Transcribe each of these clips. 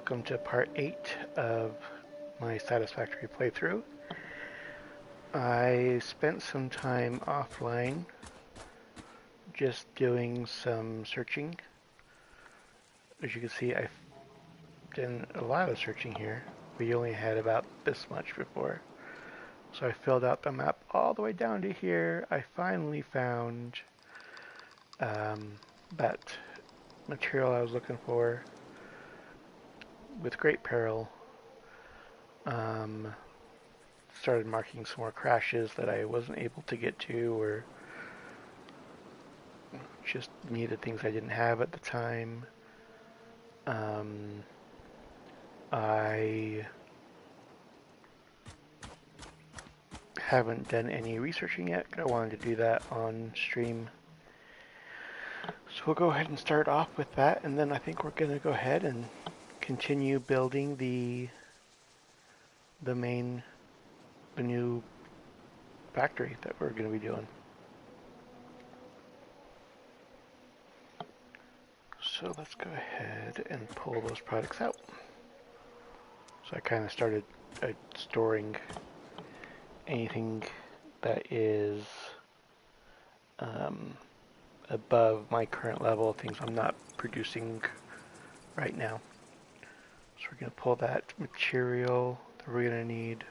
welcome to part 8 of my Satisfactory playthrough. I spent some time offline just doing some searching. As you can see, I've done a lot of searching here. We only had about this much before. So I filled out the map all the way down to here. I finally found that material I was looking for with great peril. Started marking some more crashes that I wasn't able to get to or just needed things I didn't have at the time. I haven't done any researching yet. I wanted to do that on stream. So we'll go ahead and start off with that, and then I think we're going to go ahead and continue building the new factory that we're going to be doing. So let's go ahead and pull those products out. So I kind of started storing anything that is above my current level, things I'm not producing right now. So we're going to pull that material that we're going to need.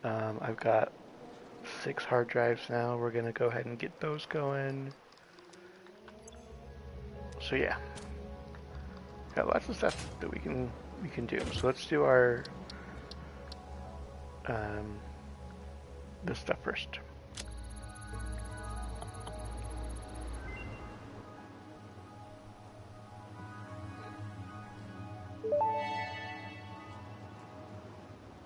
I've got 6 hard drives now. We're going to go ahead and get those going. So yeah, got lots of stuff that we can do. So let's do our this stuff first.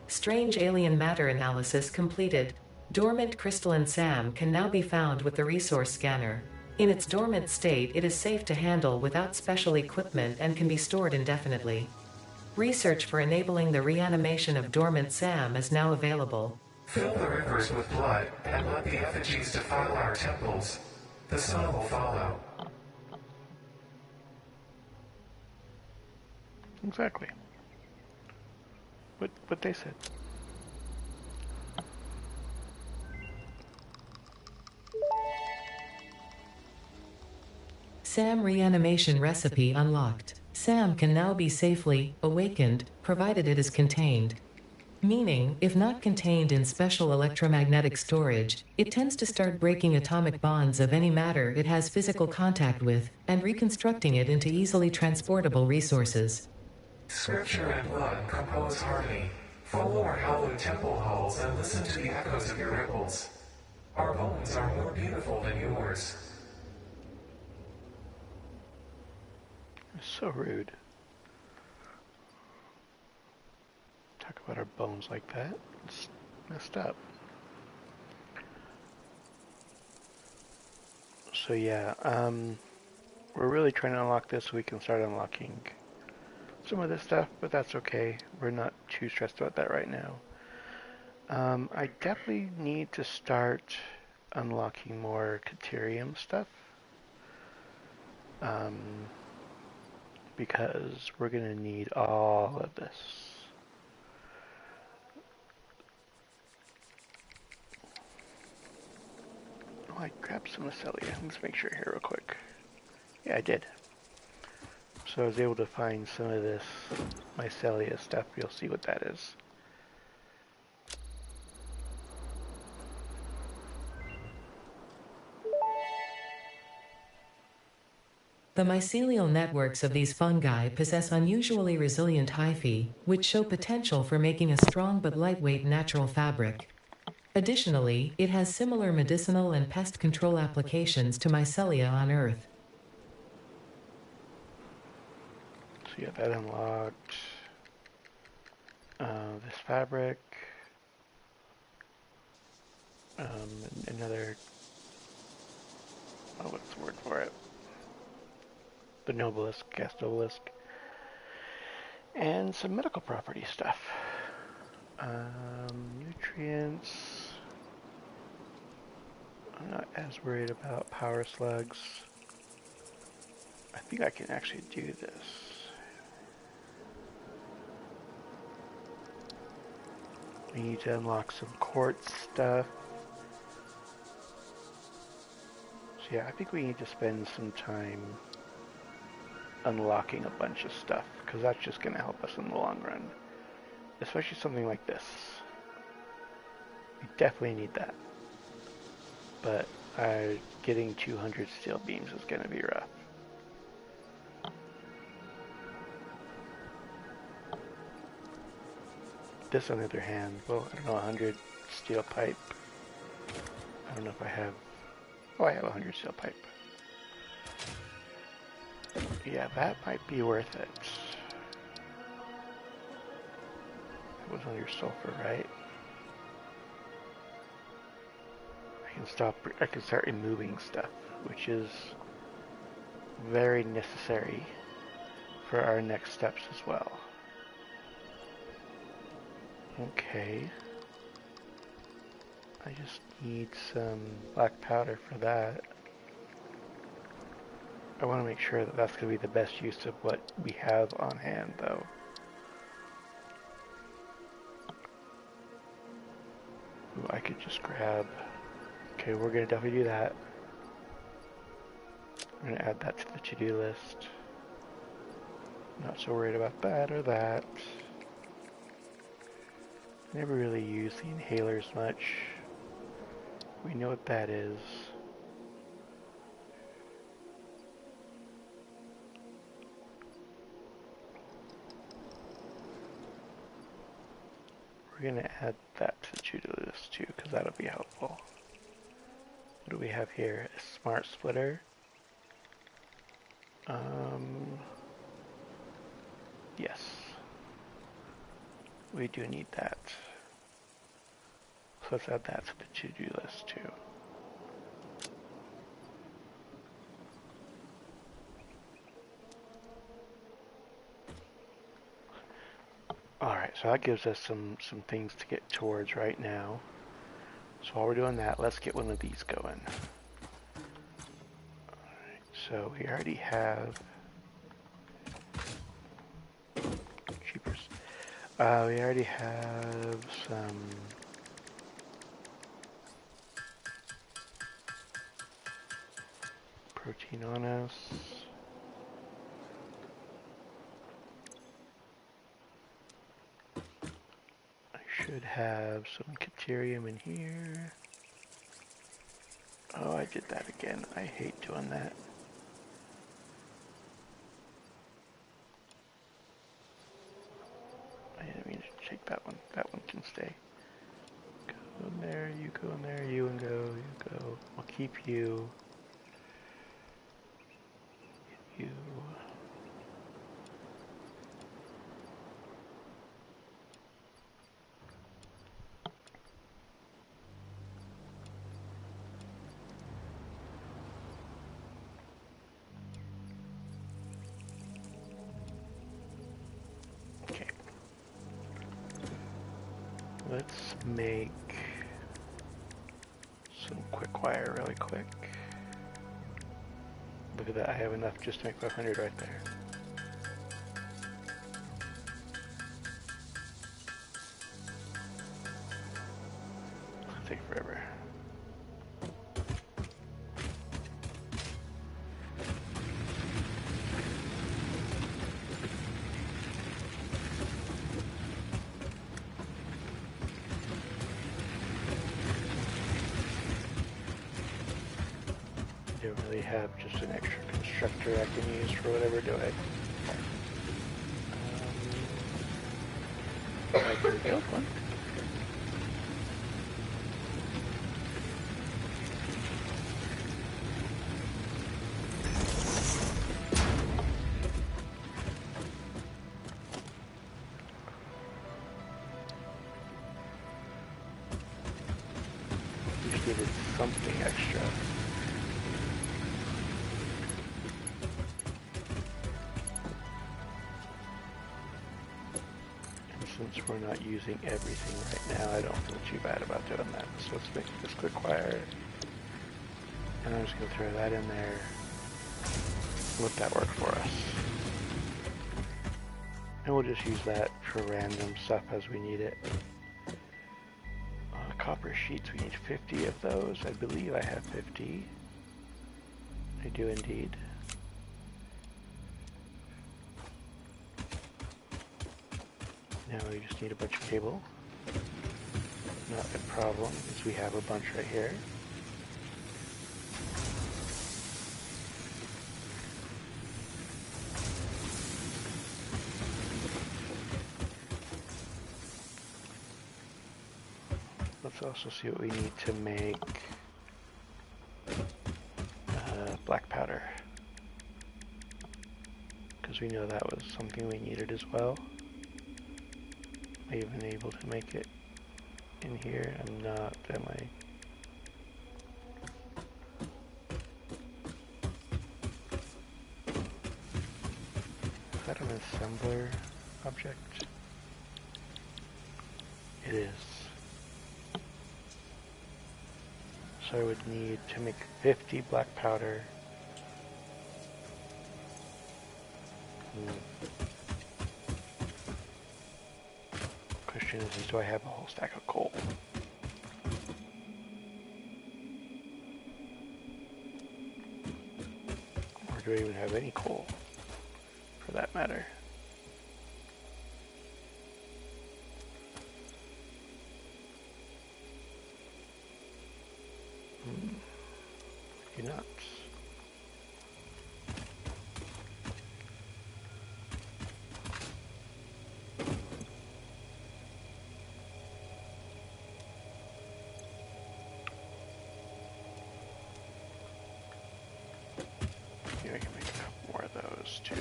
Strange alien matter analysis completed. Dormant crystalline SAM can now be found with the resource scanner. In its dormant state, it is safe to handle without special equipment and can be stored indefinitely. Research for enabling the reanimation of dormant SAM is now available. Fill the rivers with blood and let the effigies defile our temples. The sun will follow. Exactly. What they said. SAM reanimation recipe unlocked. SAM can now be safely awakened, provided it is contained. Meaning, if not contained in special electromagnetic storage, it tends to start breaking atomic bonds of any matter it has physical contact with, and reconstructing it into easily transportable resources. Scripture and blood compose harmony. Follow our hallowed temple halls and listen to the echoes of your ripples. Our bones are more beautiful than yours. So rude. Talk about our bones like that. It's messed up. So yeah, we're really trying to unlock this so we can start unlocking some of this stuff, but that's okay. We're not too stressed about that right now. I definitely need to start unlocking more Caterium stuff. Because we're going to need all of this. Oh, I grabbed some Mycelia. Let's make sure here real quick. Yeah, I did. So I was able to find some of this Mycelia stuff. You'll see what that is. The mycelial networks of these fungi possess unusually resilient hyphae, which show potential for making a strong but lightweight natural fabric. Additionally, it has similar medicinal and pest control applications to mycelia on Earth. So yeah, that unlocked this fabric. Another, oh, what's the word for it? The Nobelisk, Gas Nobelisk. And some medical property stuff. Nutrients. I'm not as worried about power slugs. I think I can actually do this. We need to unlock some quartz stuff. So yeah, I think we need to spend some time unlocking a bunch of stuff, because that's just going to help us in the long run. Especially something like this. We definitely need that. But getting 200 steel beams is going to be rough. This, on the other hand, well, I don't know, 100 steel pipe. I don't know if I have... Oh, I have 100 steel pipe. Yeah, that might be worth it. It was on your sulfur, right? I can start removing stuff, which is very necessary for our next steps as well. Okay. I just need some black powder for that. I want to make sure that that's going to be the best use of what we have on hand, though. Ooh, I could just grab... Okay, we're going to definitely do that. I'm going to add that to the to-do list. Not so worried about that or that. Never really use the inhalers much. We know what that is. We're going to add that to the to-do list too, because that'll be helpful. What do we have here? A smart splitter. Yes. We do need that. So let's add that to the to-do list too. Alright, so that gives us some things to get towards right now. So while we're doing that, let's get one of these going. Alright, so we already have... Cheapers. We already have some... protein on us. Should have some Caterium in here. Oh, I did that again. I hate doing that. I didn't mean to take that one. That one can stay. Go in there, you go in there, you and go, you go. I'll keep you. You. Let's make some quick wire really quick. Look at that, I have enough just to make 500 right there. It'll take forever. Don't really have just an extra constructor I can use for whatever, do I? I can build one. Just needed something extra. Since we're not using everything right now, I don't feel too bad about doing that. So let's make this quick wire. And I'm just going to throw that in there. Let that work for us. And we'll just use that for random stuff as we need it. copper sheets, we need 50 of those. I believe I have 50. I do indeed. Now we just need a bunch of cable. Not a problem, because we have a bunch right here. Let's also see what we need to make black powder, because we know that was something we needed as well. Am I even able to make it in here? I'm not, am I? Is that an assembler object? It is. So I would need to make 50 black powder. Question is do I have a whole stack of coal? Or do I even have any coal, for that matter? You're nuts. Maybe I can make a couple more of those too.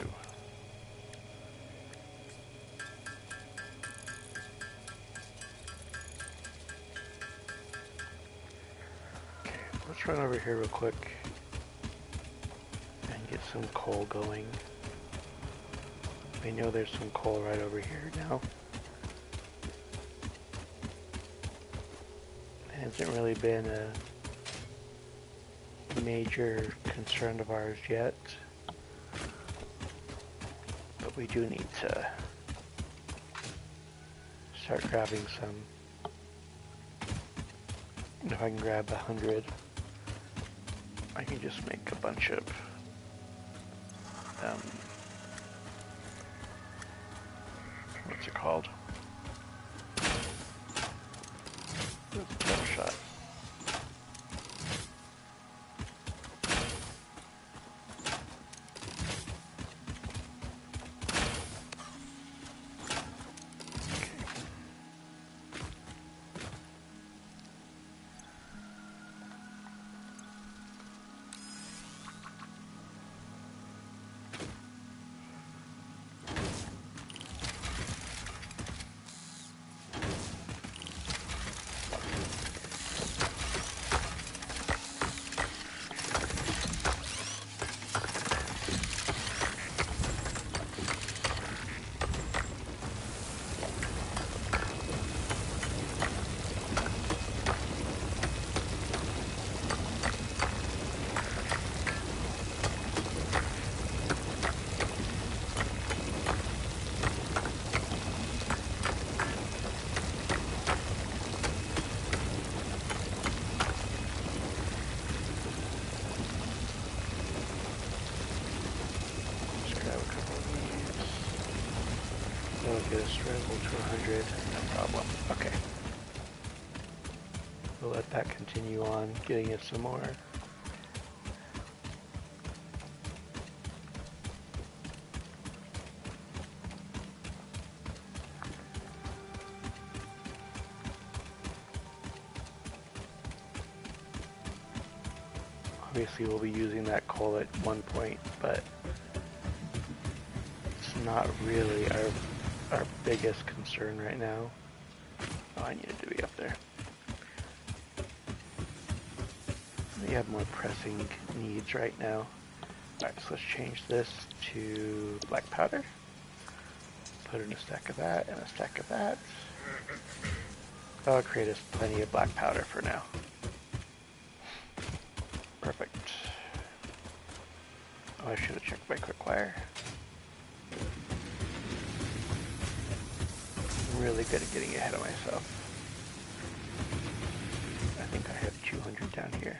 Okay, let's run over here real quick and get some coal going. I know there's some coal right over here now. It hasn't really been a major concern of ours yet, but we do need to start grabbing some. If I can grab 100, I can just make a bunch of what's it called? Double shot. Get a scramble to 100, no problem. Okay. We'll let that continue on, getting us some more. Obviously we'll be using that coal at one point, but it's not really our biggest concern right now. Oh, I needed to be up there. We have more pressing needs right now. Alright, so let's change this to black powder. Put in a stack of that and a stack of that. That'll create us plenty of black powder for now. Perfect. Oh, I should have checked my quick wire. I'm really good at getting ahead of myself. 200 down here.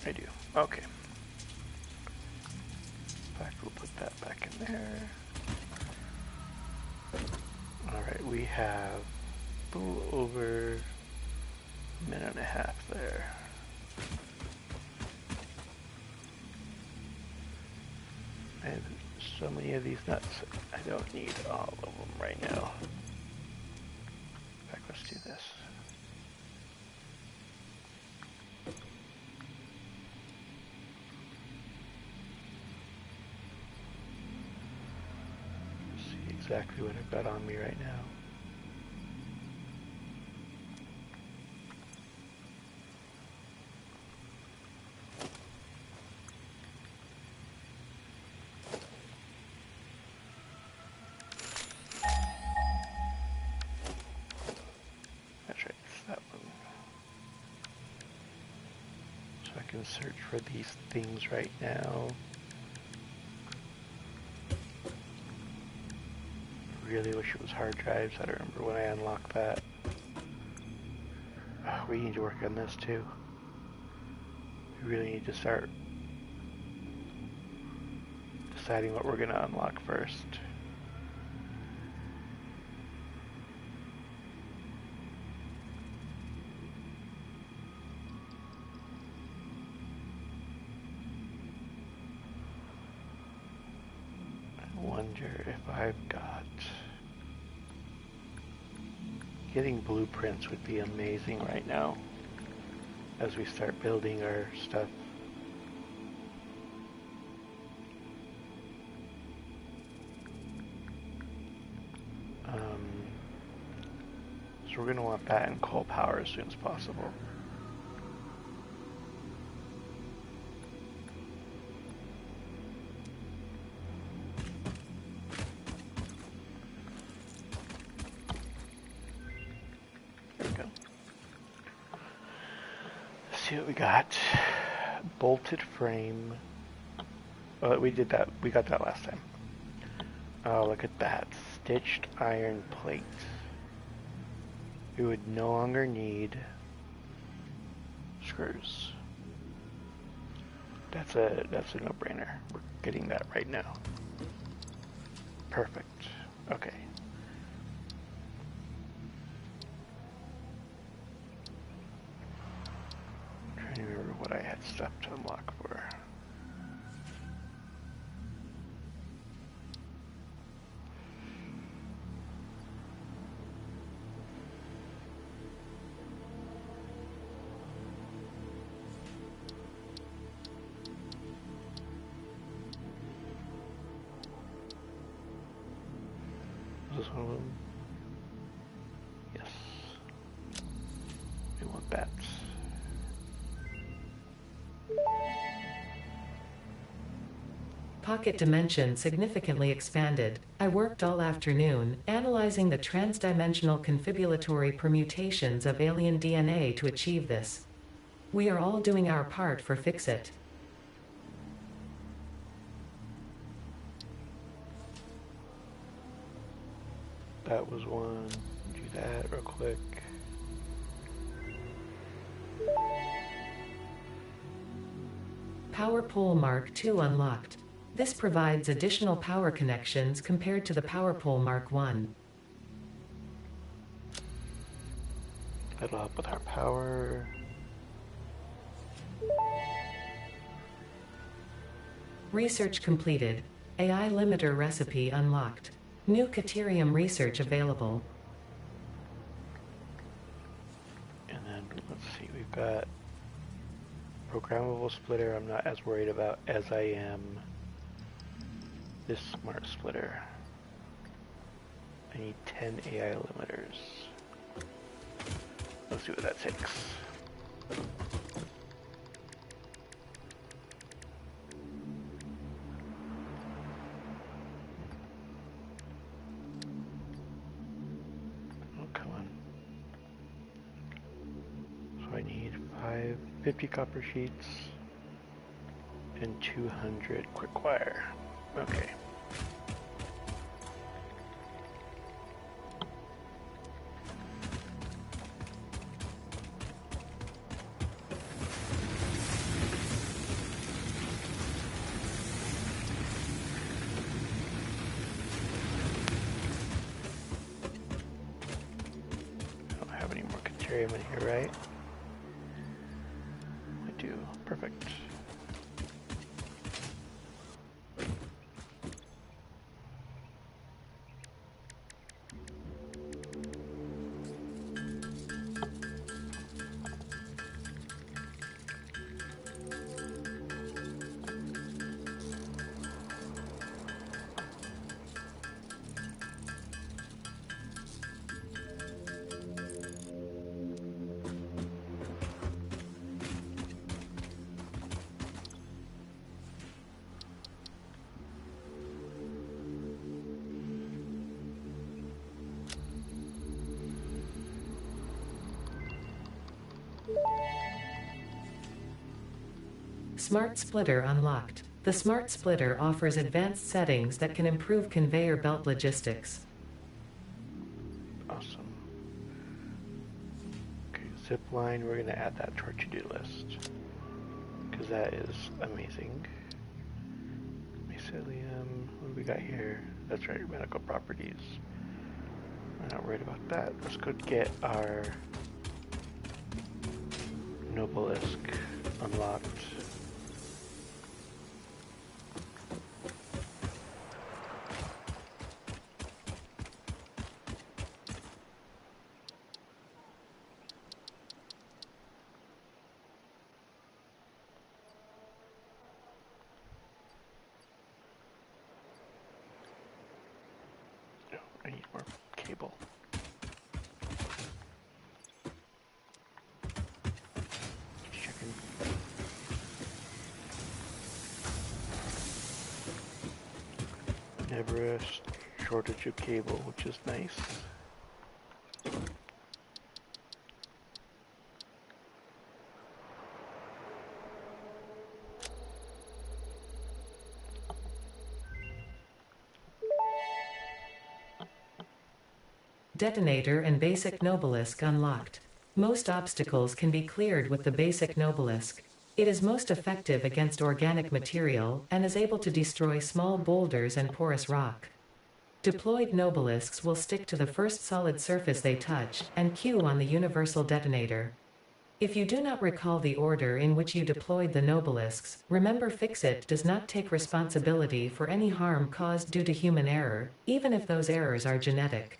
I do. Okay. In fact, we'll put that back in there. Alright, we have a little over a minute and a half there. I have so many of these nuts, I don't need all of them right now. In fact, let's do this. See exactly what I've got on me right now. That's right, it's that one. So I can search for these things right now. Really wish it was hard drives. I don't remember when I unlocked that. Oh, we need to work on this too. We really need to start deciding what we're going to unlock first. I wonder if I've got... Getting blueprints would be amazing right now as we start building our stuff. So we're going to want that in coal power as soon as possible. There we go. Let's see what we got. Bolted frame. Oh, we did that. We got that last time. Oh, look at that. Stitched iron plate. We would no longer need screws. That's a no-brainer. We're getting that right now. Perfect. Okay. I'm trying to remember what I had stuff to unlock for. Is this one of them? Yes. We want bats. Pocket dimension significantly expanded. I worked all afternoon, analyzing the transdimensional confibulatory permutations of alien DNA to achieve this. We are all doing our part for Fix-It. That was one. Do that real quick. Power pole Mark II unlocked. This provides additional power connections compared to the Power pole Mark I. That'll help with our power. Research completed. AI limiter recipe unlocked. New Caterium research available. And then let's see, we've got programmable splitter. I'm not as worried about as I am this smart splitter. I need 10 AI limiters. Let's see what that takes. Oh, come on. So I need 50 copper sheets and 200 quick wire. Okay. aquarium in here, right? I do. Perfect. Smart Splitter unlocked. The Smart Splitter offers advanced settings that can improve conveyor belt logistics. Awesome. Okay, zip line, we're going to add that to our to-do list. Because that is amazing. Mycelium, what do we got here? That's right, medical properties. We're not worried about that. Let's go get our Nobelisk unlocked. I need more cable. Checking. Never a shortage of cable, which is nice. Detonator and Basic Nobelisk unlocked. Most obstacles can be cleared with the Basic Nobelisk. It is most effective against organic material and is able to destroy small boulders and porous rock. Deployed Nobelisks will stick to the first solid surface they touch and cue on the universal detonator. If you do not recall the order in which you deployed the Nobelisks, remember Fixit does not take responsibility for any harm caused due to human error, even if those errors are genetic.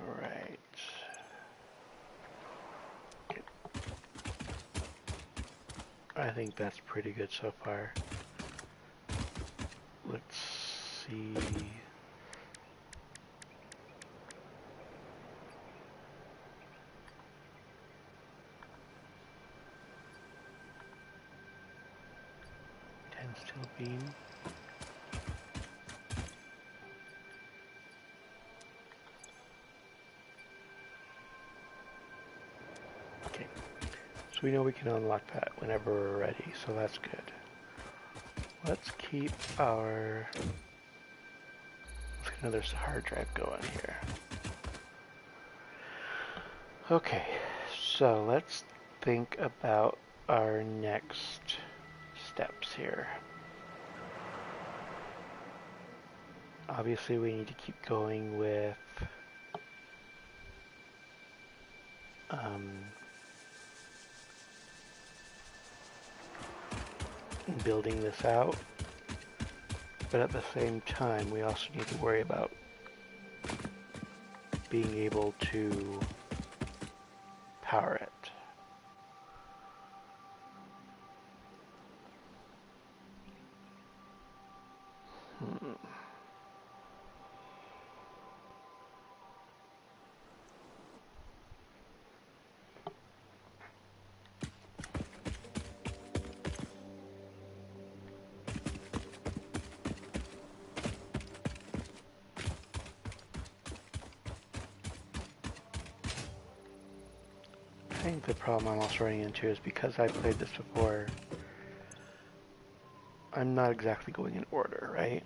Alright. I think that's pretty good so far. Let's see. Steel beam. Okay, so we know we can unlock that whenever we're ready, so that's good. Let's keep our... Let's get another hard drive going here. Okay, so let's think about our next steps here. Obviously we need to keep going with building this out, but at the same time we also need to worry about being able to power it. I think the problem I'm also running into is because I've played this before, I'm not exactly going in order, right?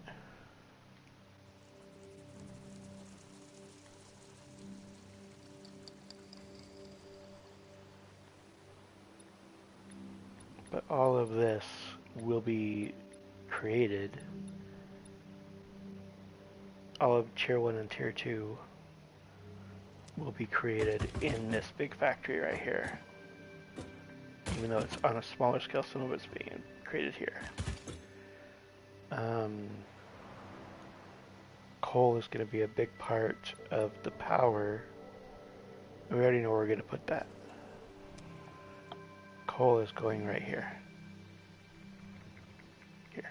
But all of this will be created all of Tier 1 and Tier 2 will be created in this big factory right here. Even though it's on a smaller scale, some of it's being created here. Coal is going to be a big part of the power. We already know where we're going to put that. Coal is going right here. Here.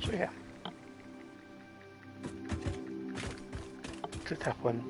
So yeah, it's a tough one.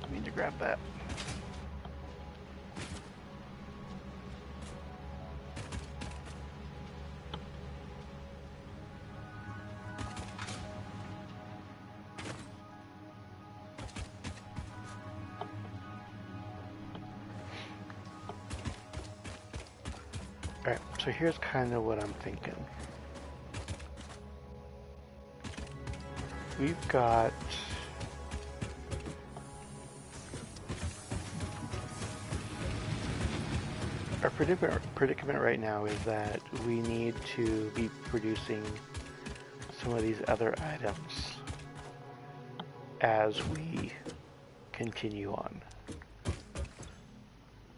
I need to grab that. Alright, so here's kind of what I'm thinking. We've got our predicament right now is that we need to be producing some of these other items as we continue on.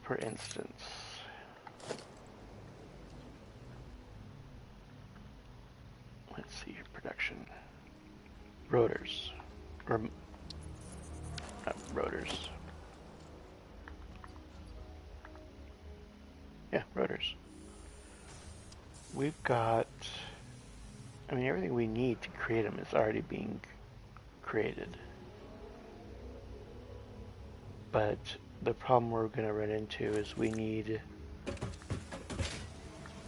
For instance, let's see your production. Rotors. Or not rotors. Yeah, rotors. We've got, I mean, everything we need to create them is already being created. But the problem we're going to run into is we need,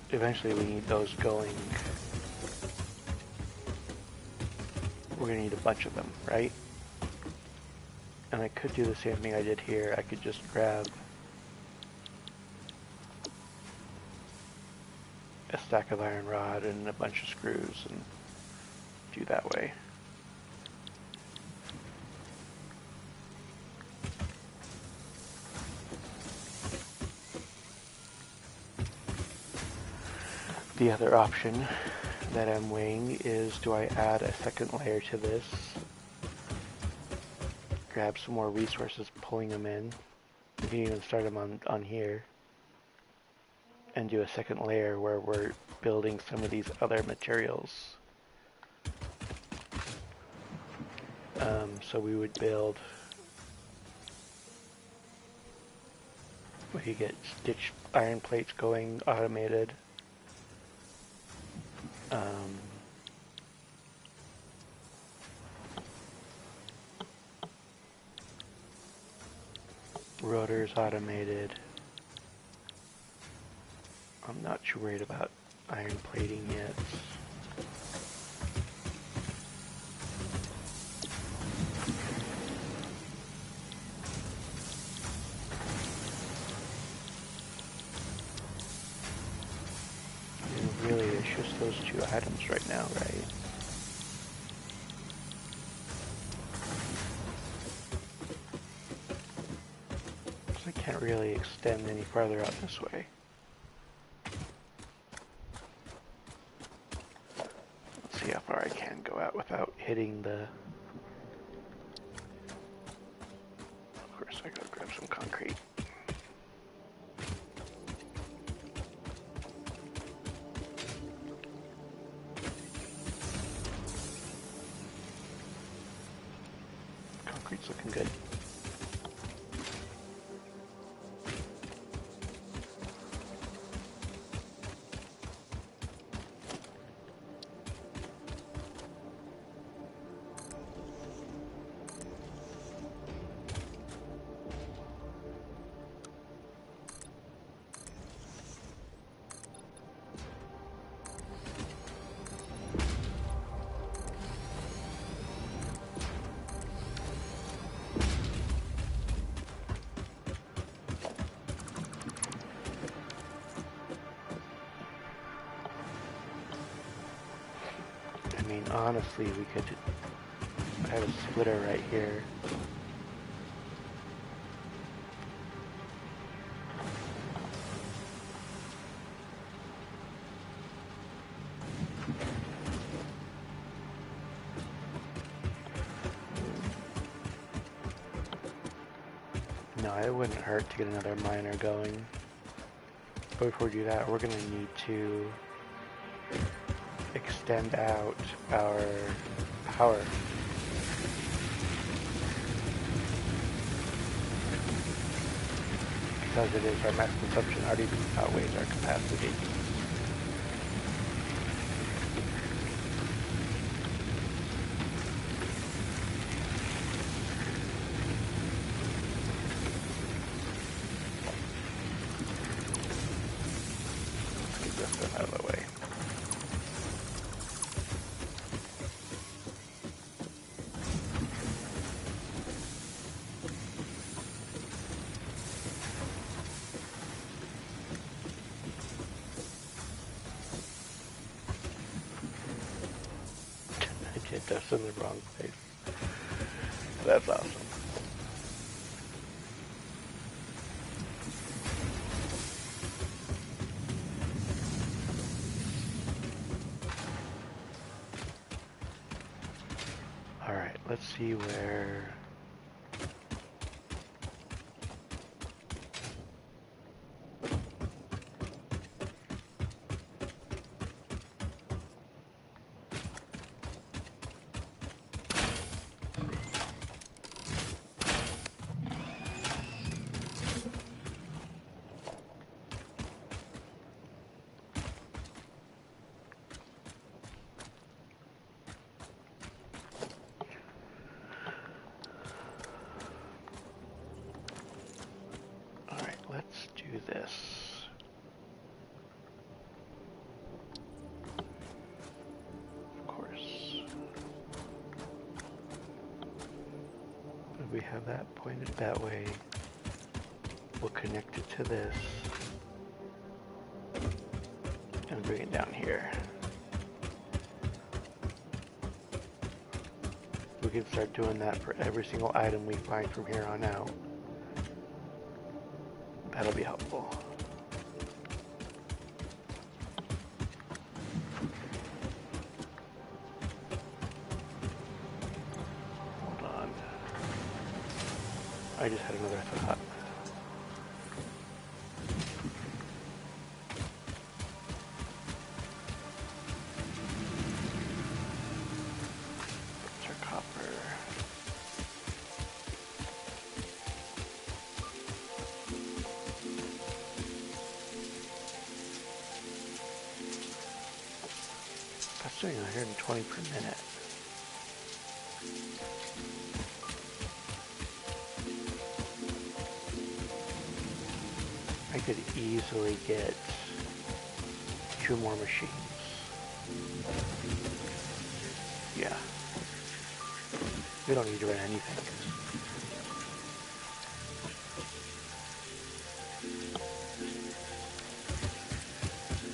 eventually we need those going. We're going to need a bunch of them, right? And I could do the same thing I did here. I could just grab a stack of iron rod and a bunch of screws and do that way. The other option that I'm weighing is, do I add a second layer to this? Grab some more resources, pulling them in. We can even start them on here. And do a second layer where we're building some of these other materials. So we would build, we could get stitch iron plates going, automated. Rotors automated. I'm not too worried about iron plating yet. And really, it's just those two items right now, right? So I can't really extend any farther out this way. Let's see how far I can go out without hitting the... Of course, I gotta grab some concrete. Concrete's looking good. I mean, honestly, we could have a splitter right here. No, it wouldn't hurt to get another miner going. But before we do that, we're going to need to extend out our power. Because it is, our max consumption already outweighs our capacity. Let's get this stuff out of the way. That's in the wrong place. That's awesome. Alright, let's see where... Let's do this. Of course. If we have that pointed that way, we'll connect it to this and bring it down here. We can start doing that for every single item we find from here on out. That'll be helpful. Hold on. I just had another thought. That's our copper. That's doing 120 per minute. I could easily get 2 more machines. Yeah. We don't need to run anything.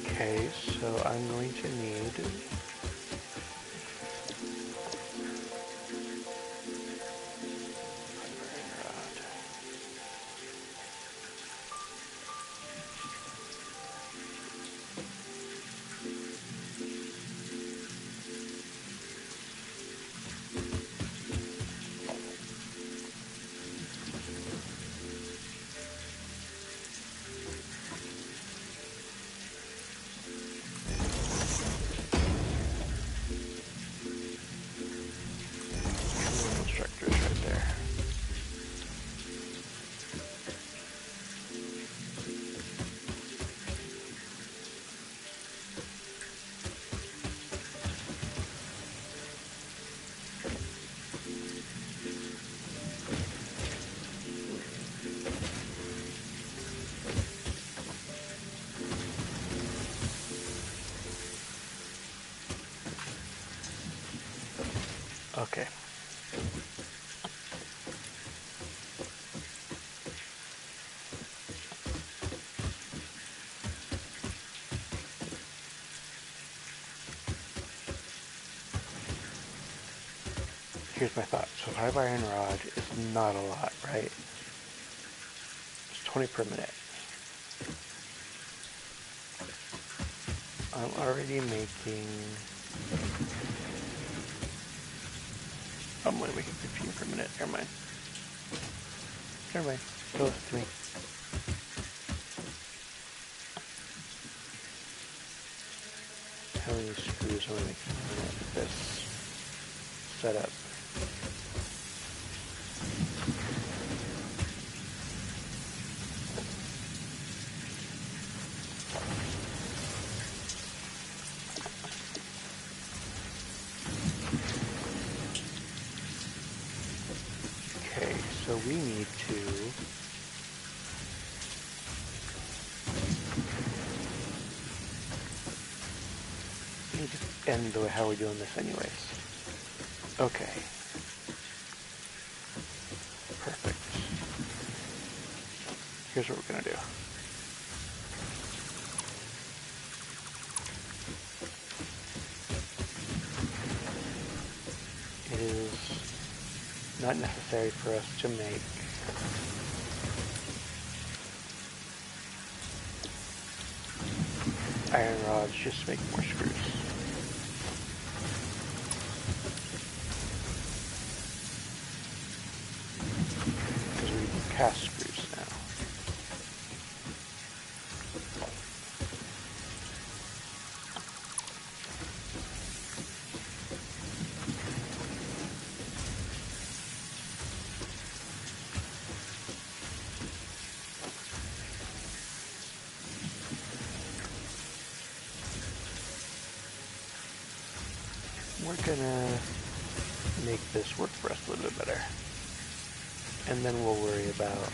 Okay, so I'm going to need Okay. Here's my thought. So 5 iron rod is not a lot, right? It's 20 per minute. I'm already making... I'm only making 15 per minute. Never mind. Never mind. Don't listen to me. How many screws am I making per minute with this setup? Okay, so we need to end the way how we're doing this anyways. Okay. Perfect. Here's what we're gonna do. It is not necessary for us to make iron rods, just make more screws. Because we can cast screws now. We're gonna make this work for us a little bit better. And then we'll worry about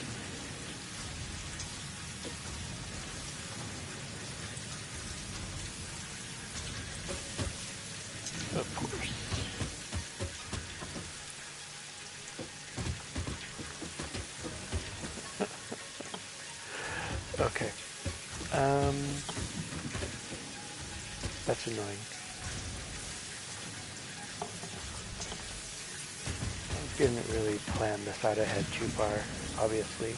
of course. Okay. That's annoying. I didn't really plan this out ahead too far, obviously.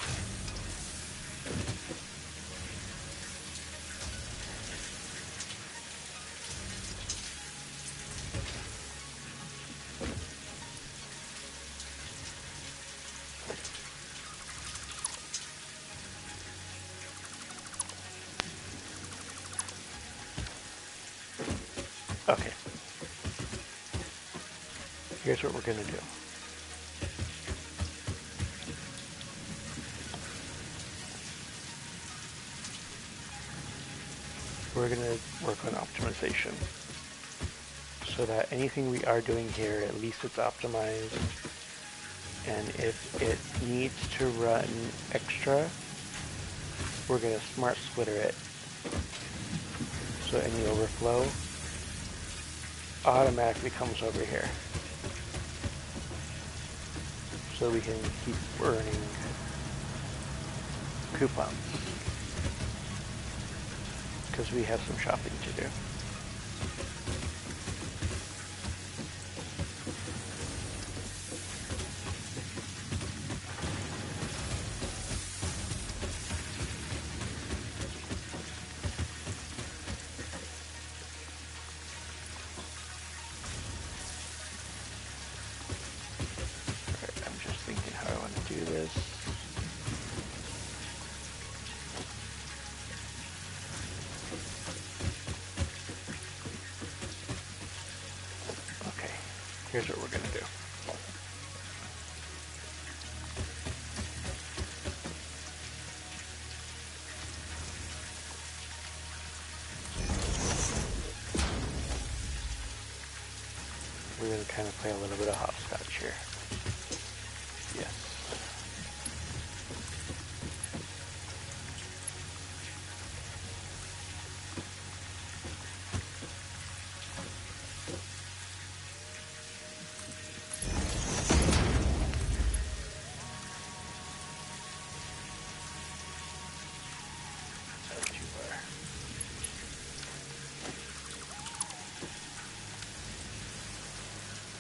Okay. Here's what we're gonna do. We're gonna work on optimization so that anything we are doing here, at least it's optimized. And if it needs to run extra, we're gonna smart splitter it. So any overflow automatically comes over here. So we can keep earning coupons. Because we have some shopping to do. Alright, I'm just thinking how I want to do this. Okay, here's what we're going to do. We're going to kind of play a little bit of hopscotch here. Yes.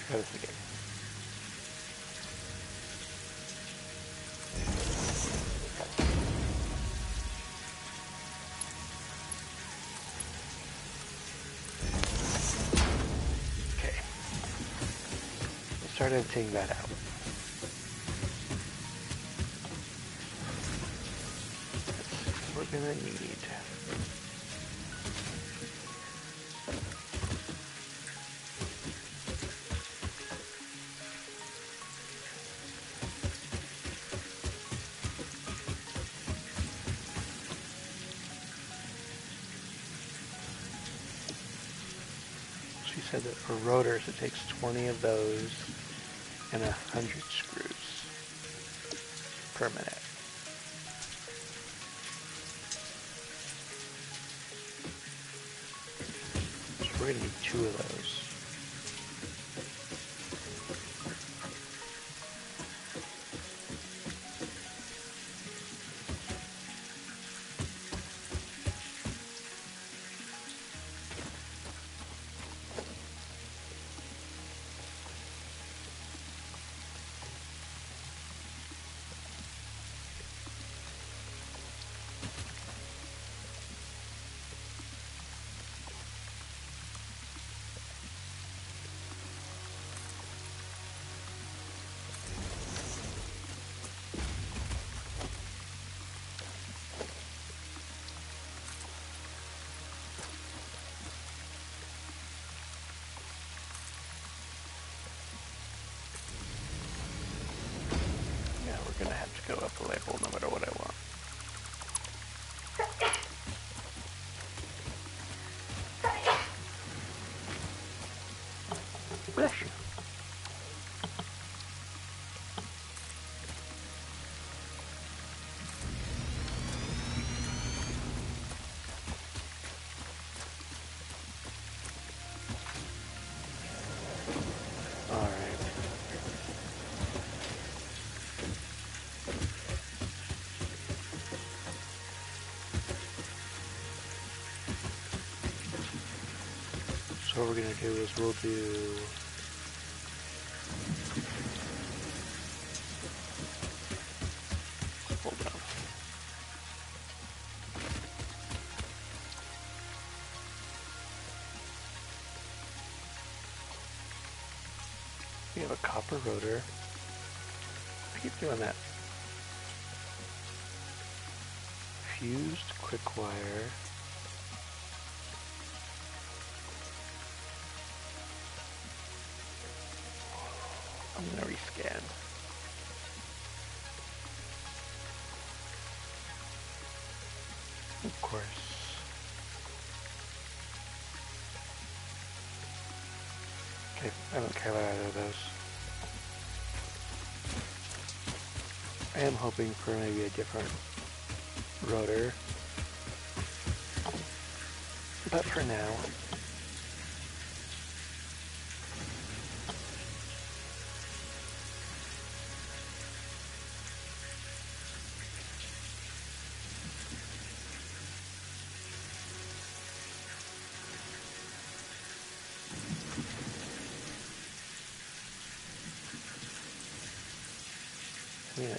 Try this again. Okay. Let's start editing that out. We're gonna need she said that for rotors it takes 20 of those and 100 screws per minute. So we're gonna need 2 of those. Yeah, we're gonna have to go up a level no matter what I want. Bless you. Alright. So what we're gonna do is we'll do hold on. We have a copper rotor. I keep doing that. Fused quick wire. I'm gonna rescan. Of course. Okay, I don't care about either of those. I am hoping for maybe a different rotor. But for now,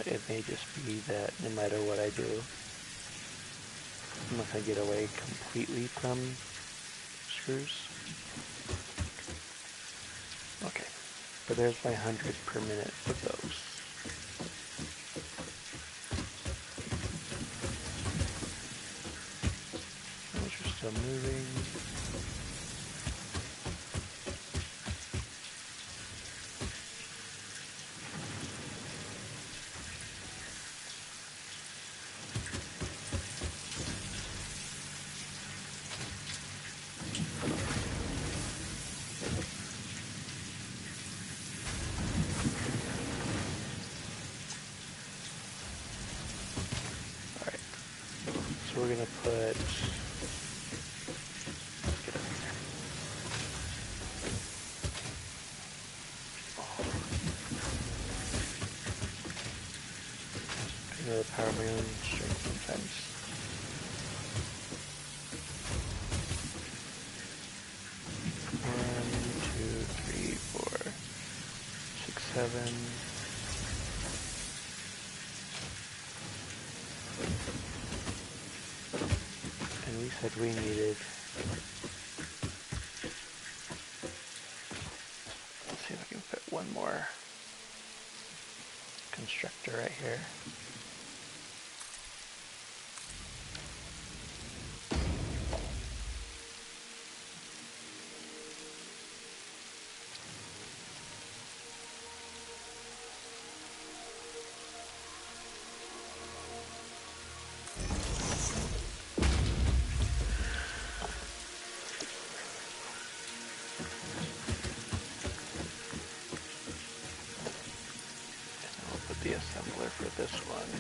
it may just be that no matter what I do, I'm not going to get away completely from screws. Okay, but there's my 100 per minute of those. Those are still moving. So we're going to put, let's get up here. I know the power of my own strength sometimes. One, two, three, four. 7. And we said we needed, let's see if I can fit one more constructor right here. The assembler for this one.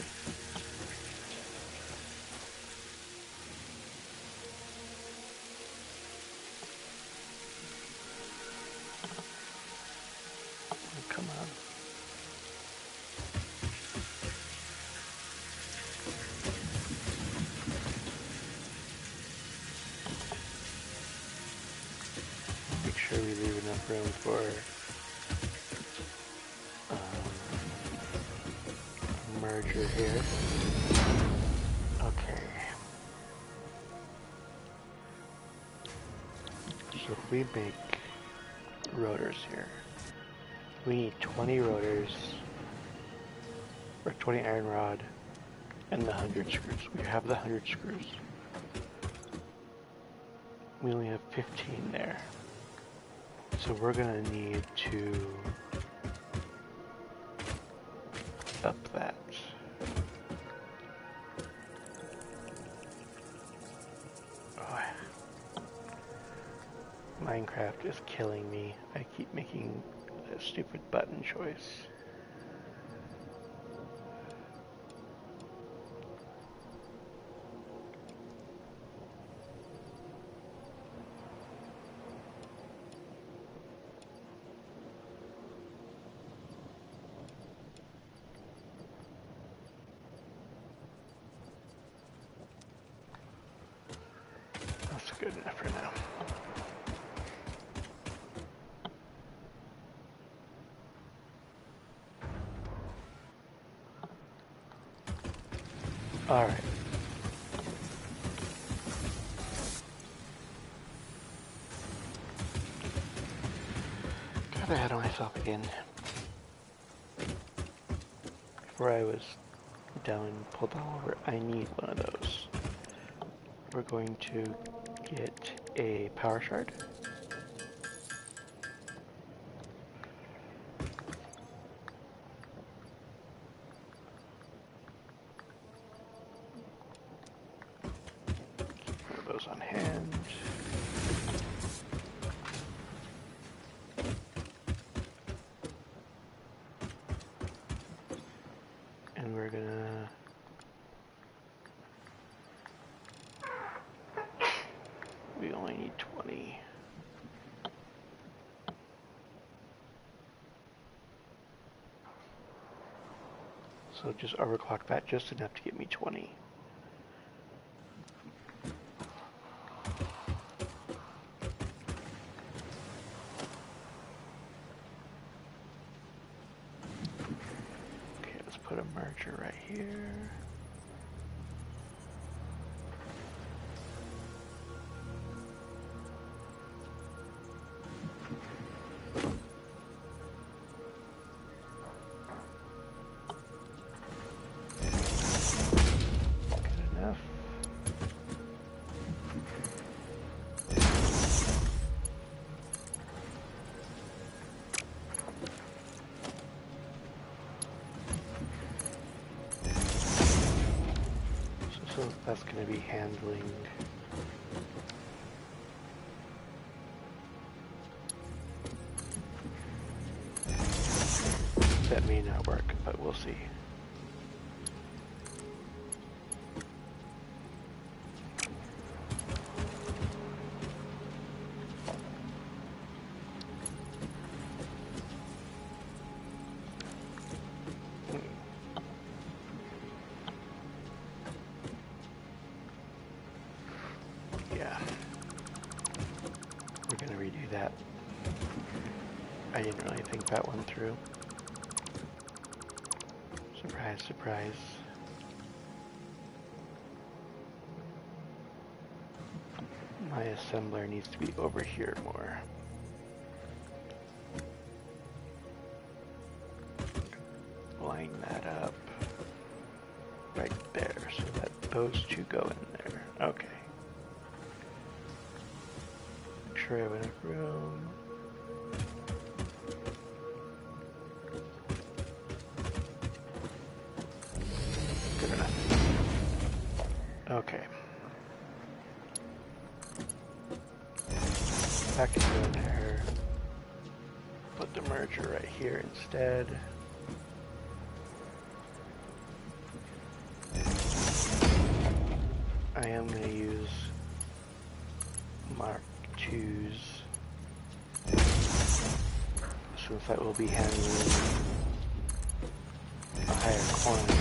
Oh, come on. Make sure we leave enough room for merger here. Okay. So if we make rotors here, we need 20 rotors, or 20 iron rod, and the 100 screws. We have the 100 screws. We only have 15 there. So we're gonna need to up that. Minecraft is killing me. I keep making a stupid button choice. That's good enough for now. All right. Got ahead of myself again. Before I was down and pulled all over, I need one of those. We're going to get a power shard. Keep one of those on hand. And we're gonna we only need 20. So just overclock that just enough to get me 20. Okay, let's put a merger right here. So that's going to be handling that may not work, but we'll see. Yeah, we're going to redo that. I didn't really think that one through. Surprise, surprise. My assembler needs to be over here more. Line that up right there so that those two go in there. Okay. Make sure I have enough room. Good enough. Okay. Back to go there. Put the merger right here instead. I am going to use Mark IIs since that will be handling a higher quantity.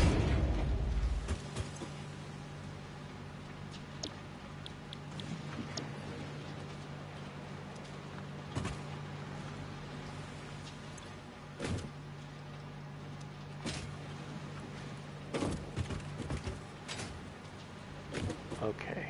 Okay.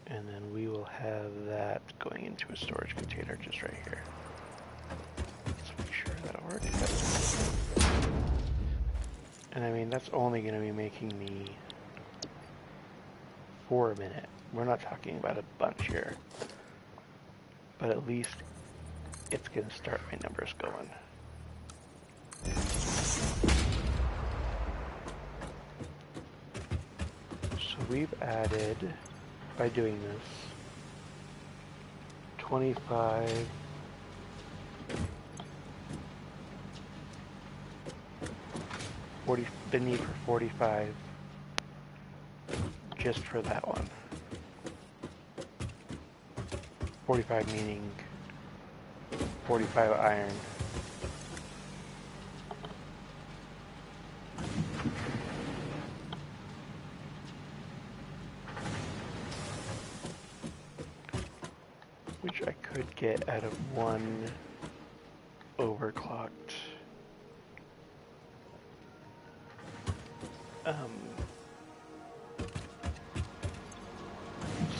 And then we will have that going into a storage container just right here. Let's make sure that'll work. And I mean, that's only going to be making me 4 a minute. We're not talking about a bunch here. But at least it's going to start my numbers going. So we've added, by doing this, 25, the need for 45 just for that one. 45 meaning 45 iron. Which I could get out of one overclocked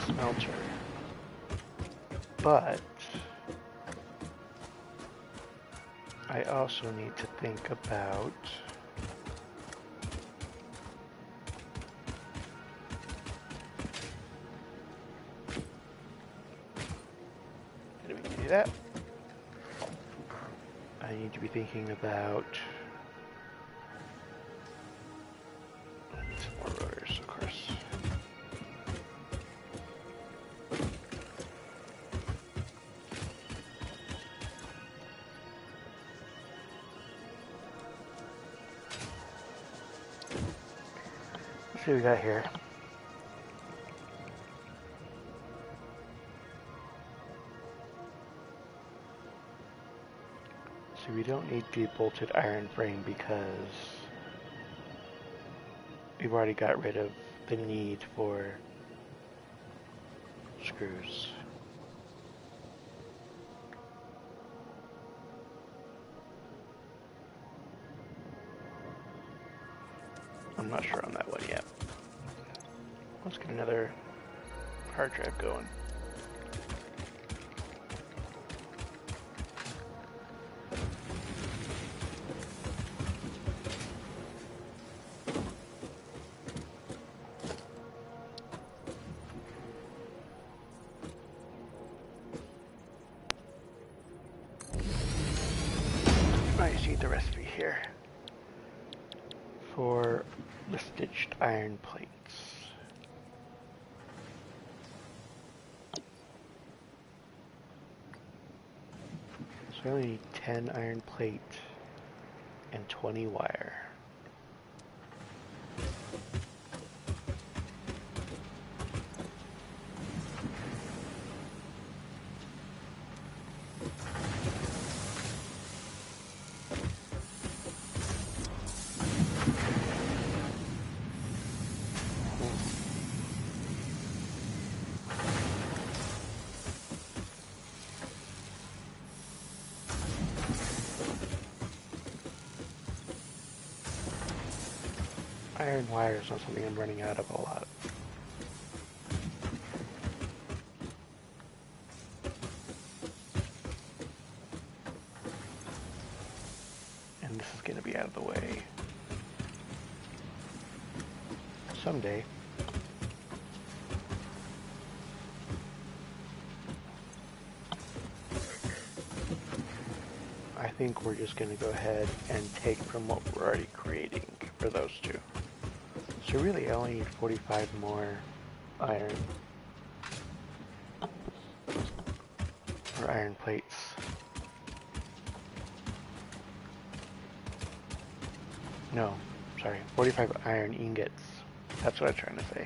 smelter. But I also need to think about how do we do that? I need to be thinking about some more rotors, of course. Let's see what we got here. So we don't need the bolted iron frame because we've already got rid of the need for screws. I'm not sure on that one yet. Let's get another hard drive going. I just need the recipe here for the stitched iron plates. So I only need 10 iron plate and 20 wire. iron wire is not something I'm running out of a lot. And this is going to be out of the way someday. I think we're just going to go ahead and take from what we're already creating for those two. So really I only need 45 more iron. Or iron plates. No, sorry, 45 iron ingots. That's what I'm trying to say.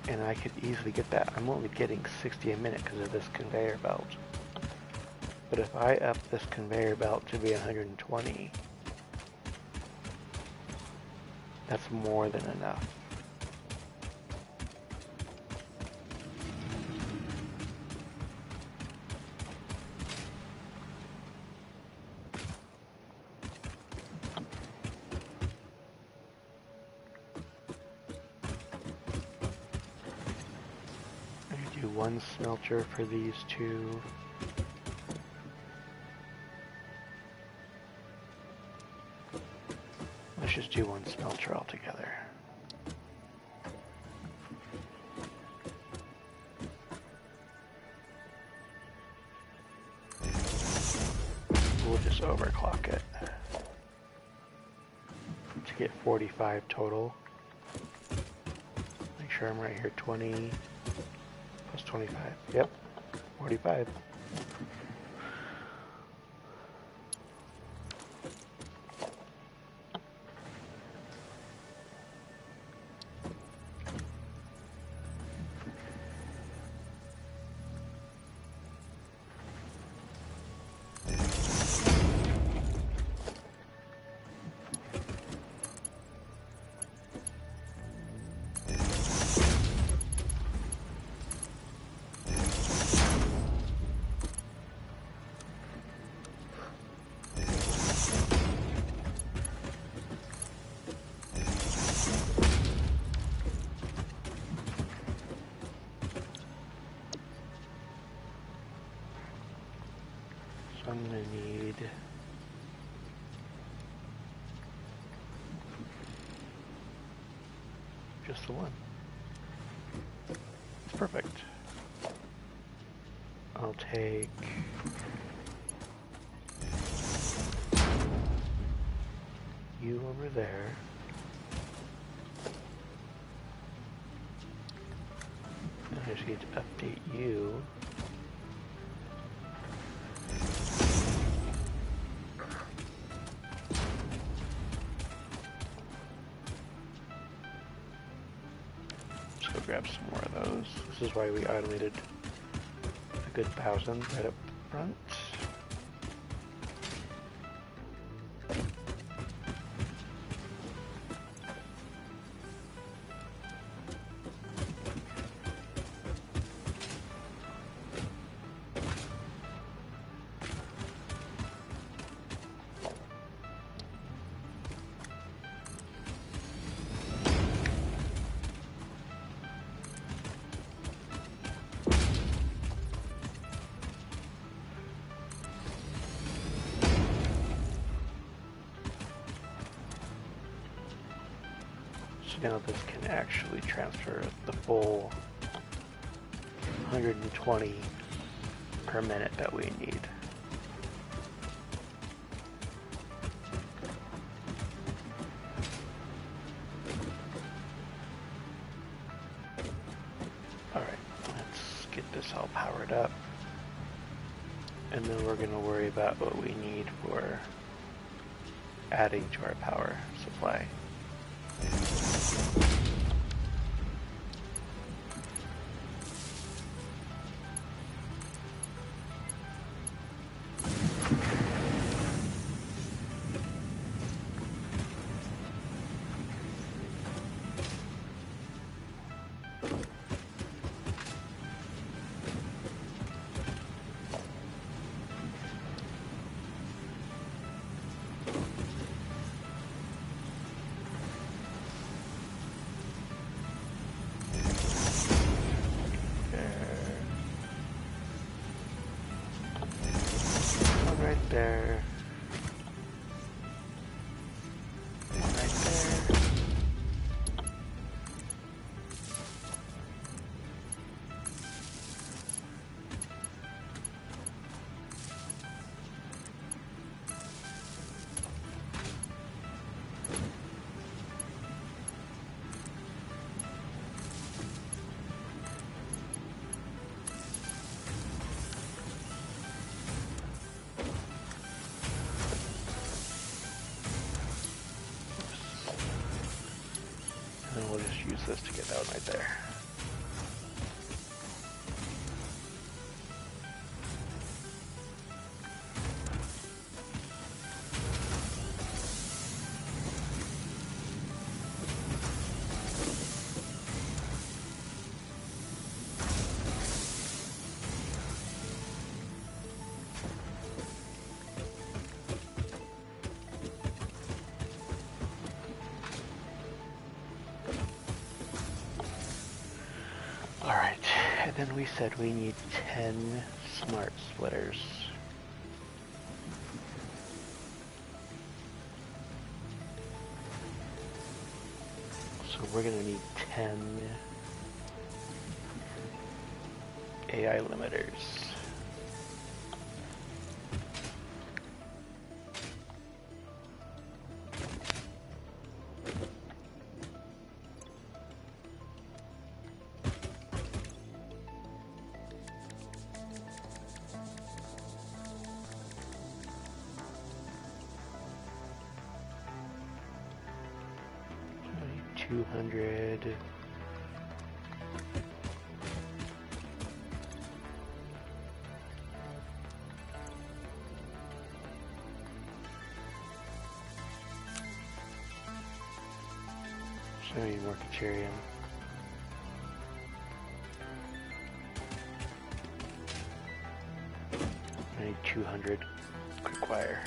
And I could easily get that. I'm only getting 60 a minute because of this conveyor belt. But if I up this conveyor belt to be 120, that's more than enough. I do one smelter for these two. Let's just do one smelter altogether. We'll just overclock it to get 45 total. Make sure I'm right here, 20 plus 25. Yep, 45. I'm going to need just the one. It's perfect. I'll take you over there. I just need to update you. Grab some more of those. This is why we automated a good 1,000 right up front. Now this can actually transfer the full 120 per minute that we need. Alright, let's get this all powered up. And then we're going to worry about what we need for adding to our power supply. there. Right there. And then we'll just use this to get that one right there. Alright, and then we said we need 10 smart splitters. So we're gonna need 10 AI limiters. So I need 200. So I need more Caterium. I need 200 quick wire.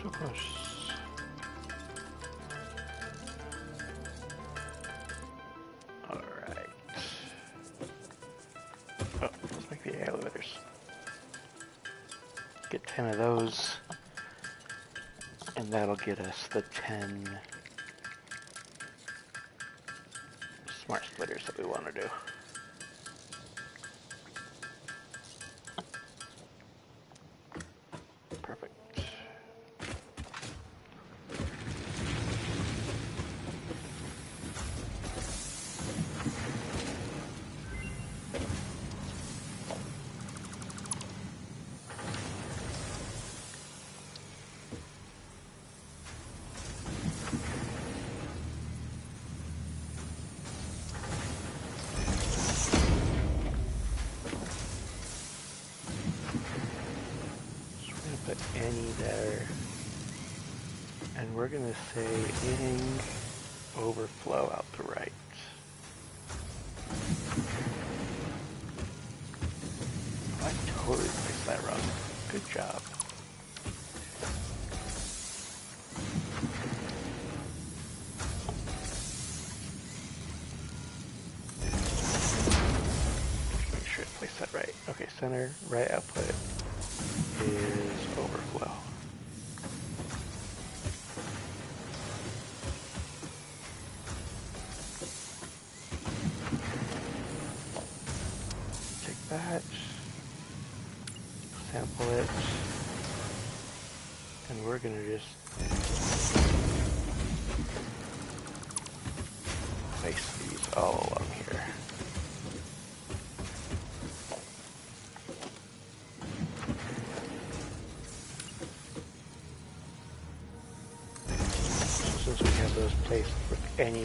So close. Alright. Oh, let's make the elevators. Get 10 of those, and that'll get us the 10 smart splitters that we want to do. Perfect. Put any there, and we're gonna say anything overflow out the right. I totally placed that wrong. Good job. Make sure I place that right. Okay, center, right output is overflow. Take that, sample it, and we're gonna just place these all along here. those placed with any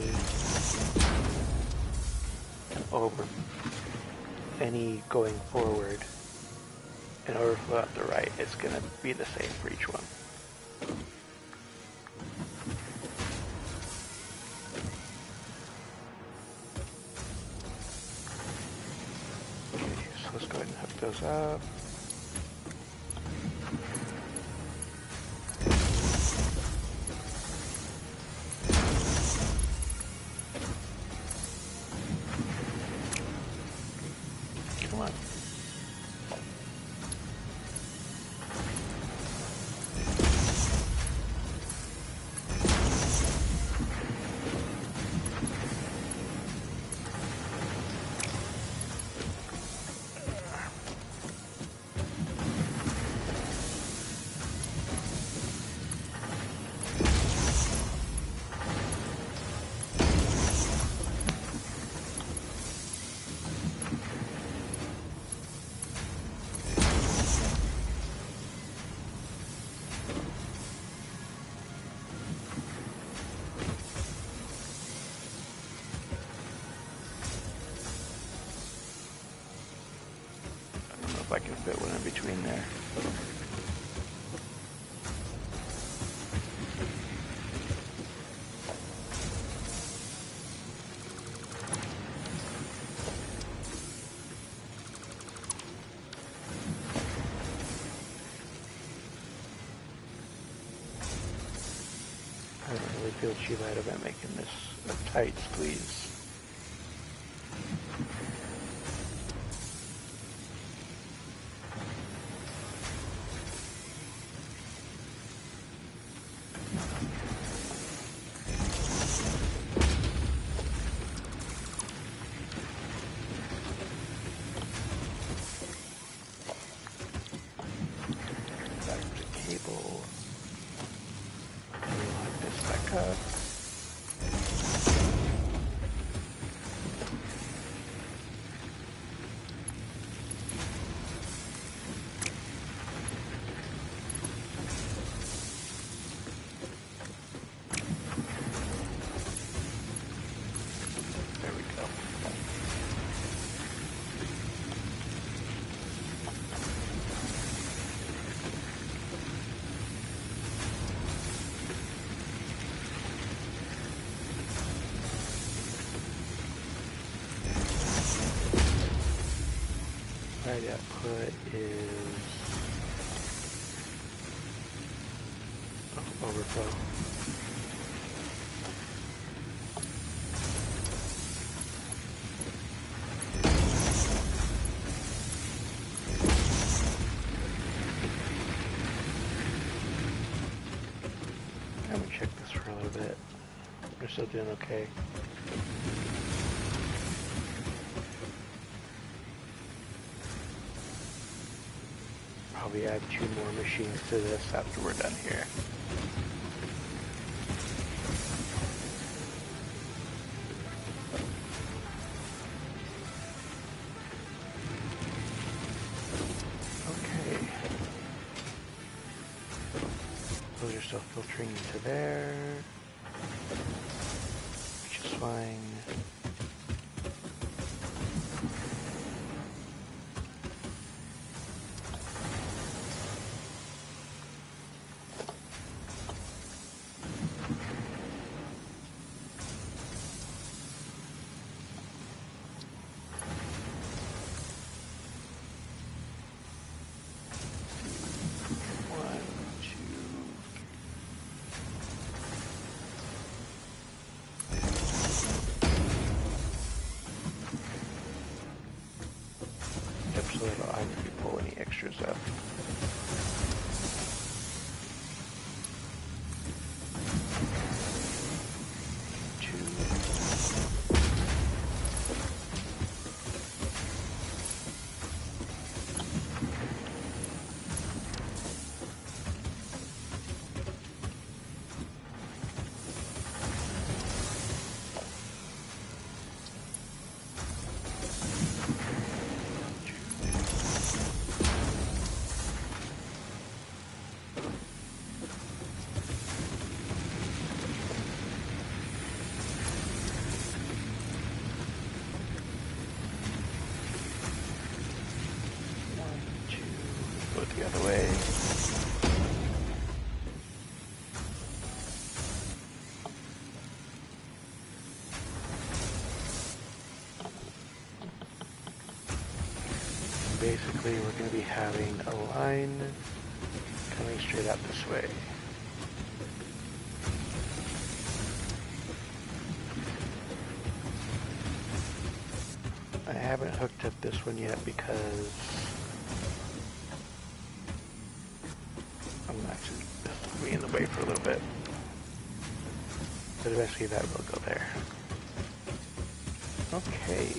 going forward and overflow out the right. It's going to be the same for each one. Okay, so let's go ahead and hook those up. Come on. If I can fit one in between there. I don't really feel too bad about making this a tight squeeze. Right output is overflow. I'm gonna check this for a little bit. We're still doing okay. Probably add 2 more machines to this after we're done here. Okay. Those are still filtering into there, which is fine. out of the way. Basically, we're going to be having a line coming straight out this way. I haven't hooked up this one yet because I'm actually this will be in the way for a little bit. But eventually that will go there. Okay.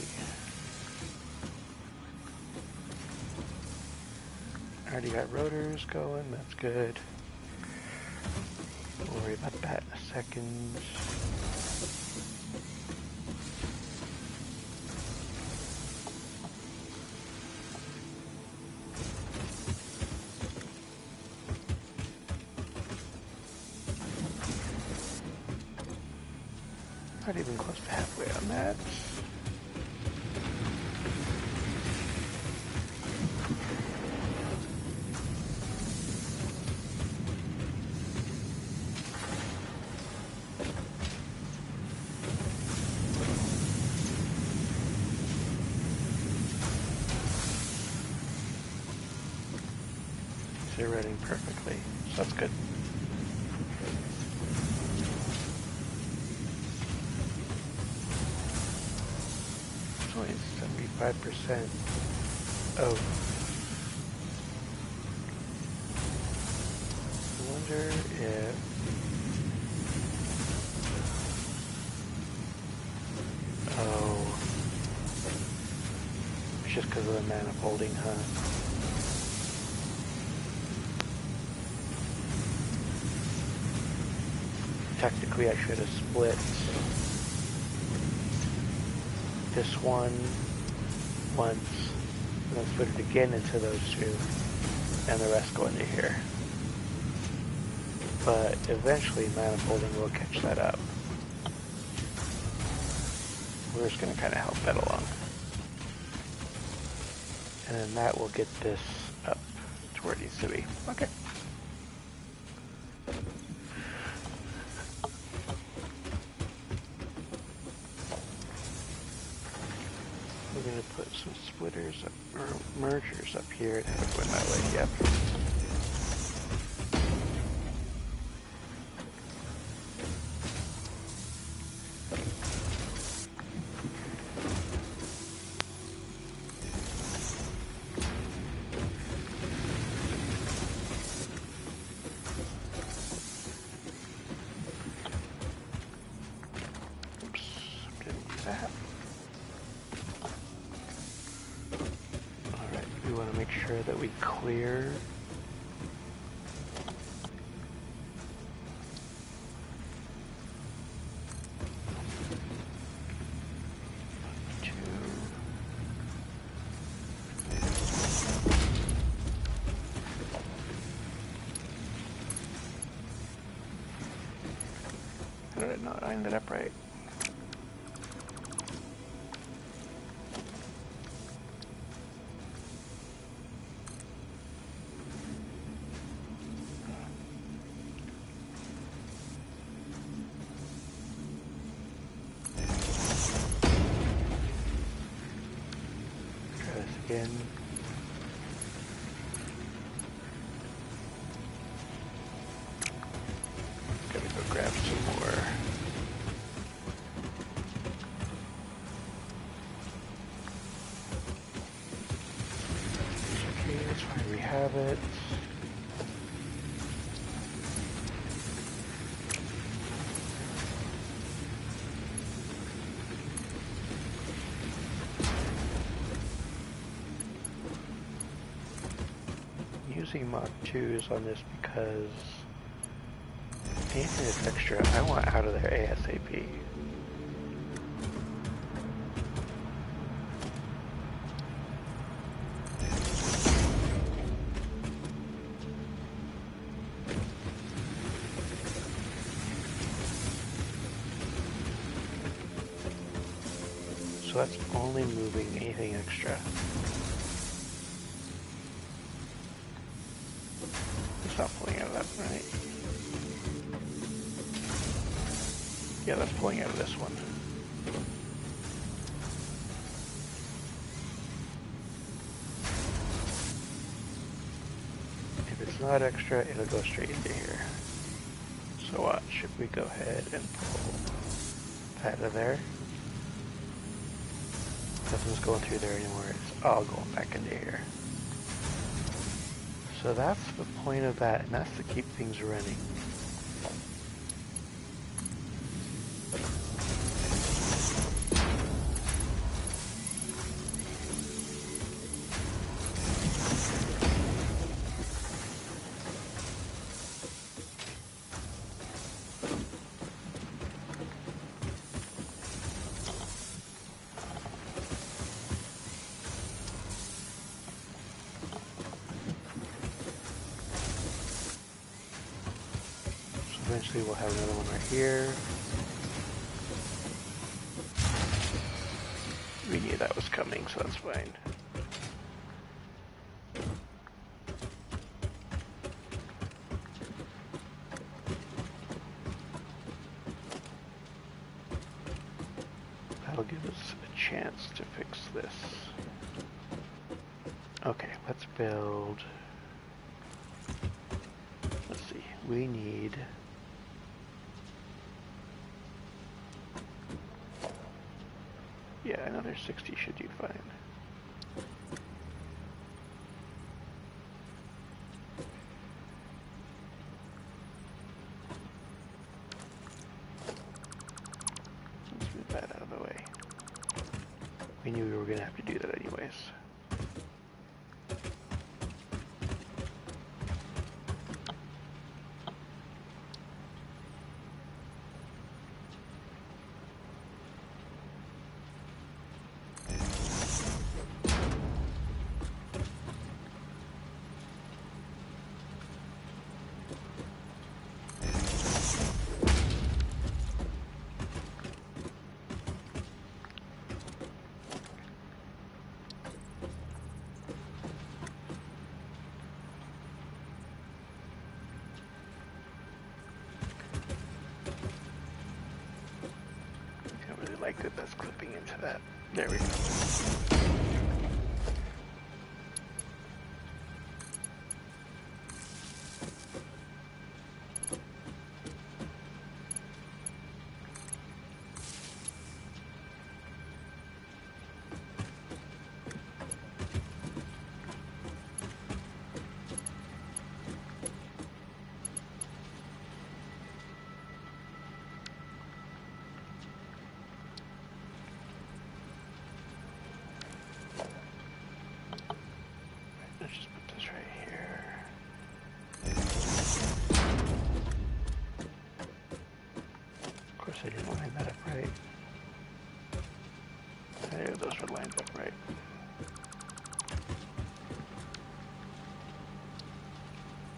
Already got rotors going, that's good. We'll worry about that in a second. Not even close to halfway on that. They're running perfectly, so that's good. It's only 75% of. I wonder if it's just because of the manifolding, huh? Technically, I should have split this one once, and then split it again into those two, and the rest go into here. But eventually, manifolding will catch that up. We're just going to kind of help that along. And then that will get this up to where it needs to be. Okay. We're going to put some splitters up, or mergers up here to have it go that way. Yep. That we clear two. How did I not line that up right? Again. Gotta go grab some more. Okay, that's why we have it. Using Mach 2s on this because anything that's extra, I want out of there ASAP. So that's only moving anything extra. not pulling out of that, right? Yeah, that's pulling out of this one. If it's not extra, it'll go straight into here. So watch, if we go ahead and pull that out of there, nothing's going through there anymore, it's all going back into here. So that's the point of that, and that's to keep things running. Eventually we'll have another one right here. We knew that was coming, so that's fine. That'll give us a chance to fix this. Okay, let's build. Let's see, we need another 60 should do fine. Let's move that out of the way. We knew we were going to have to do that anyways. Like that, that's clipping into that. There we go. Let's just put this right here. Of course I didn't line that up right. There, those were lined up right.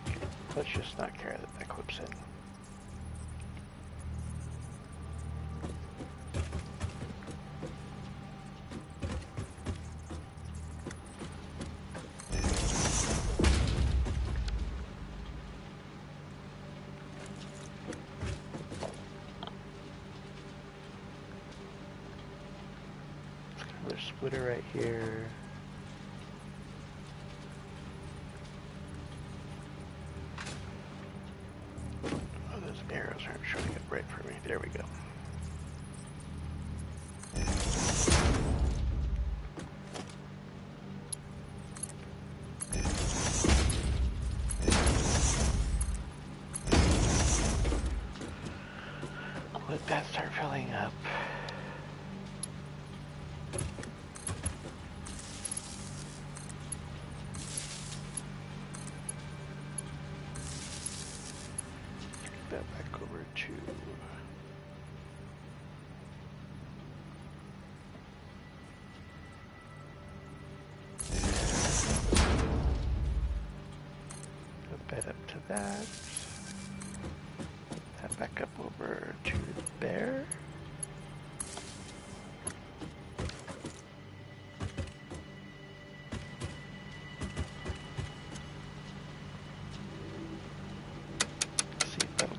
Okay, let's just not care that that clips in. Splitter right here. Oh, those arrows aren't showing up right for me. There we go. Let that start filling up. That back over to hook that up to that. That back up over to there.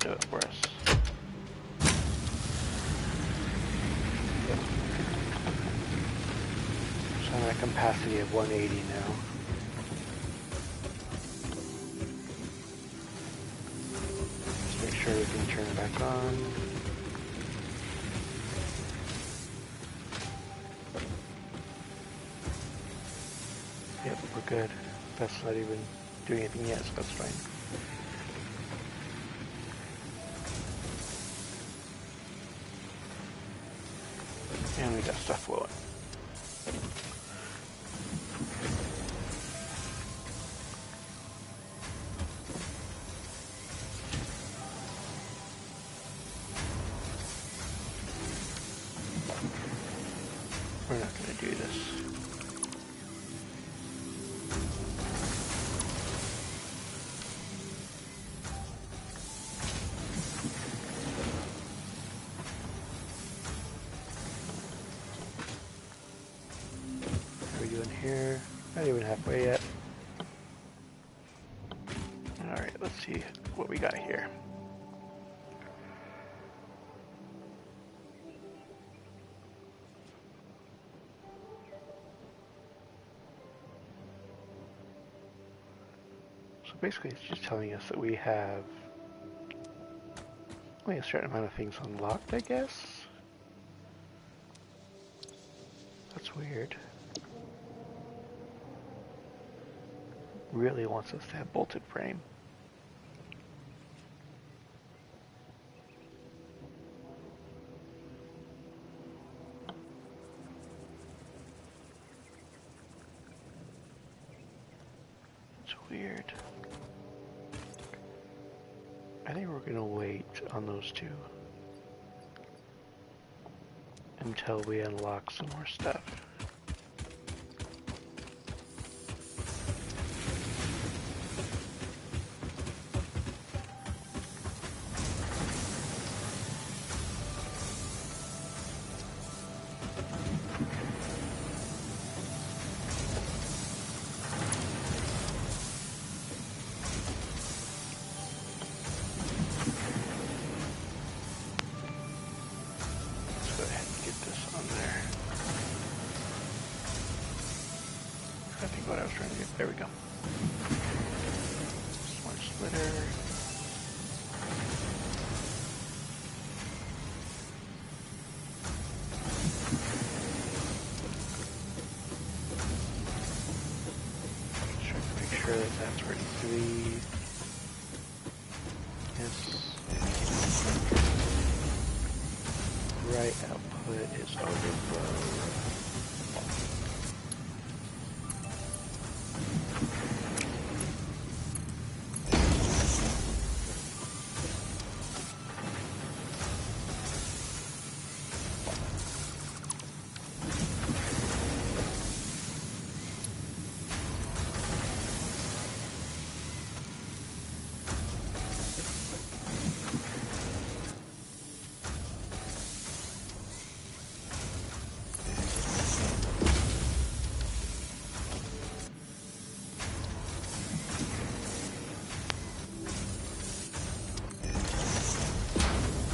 do it for us. So I'm at a capacity of 180 now. Just make sure we can turn it back on. Yep, we're good. That's not even doing anything yet, so that's fine. And we got stuff flowing. We're not going to do this. What are we doing here? Not even halfway yet. Alright, let's see what we got here. So basically it's just telling us that we have only a certain amount of things unlocked, I guess? That's weird. Really wants us to have bolted frame. It's weird. I think we're gonna wait on those two until we unlock some more stuff. Let's go ahead and get this on there. I think what I was trying to get. There we go. Smart splitter. Just trying to make sure that that's where it needs to be. Yes. Right output is overflow.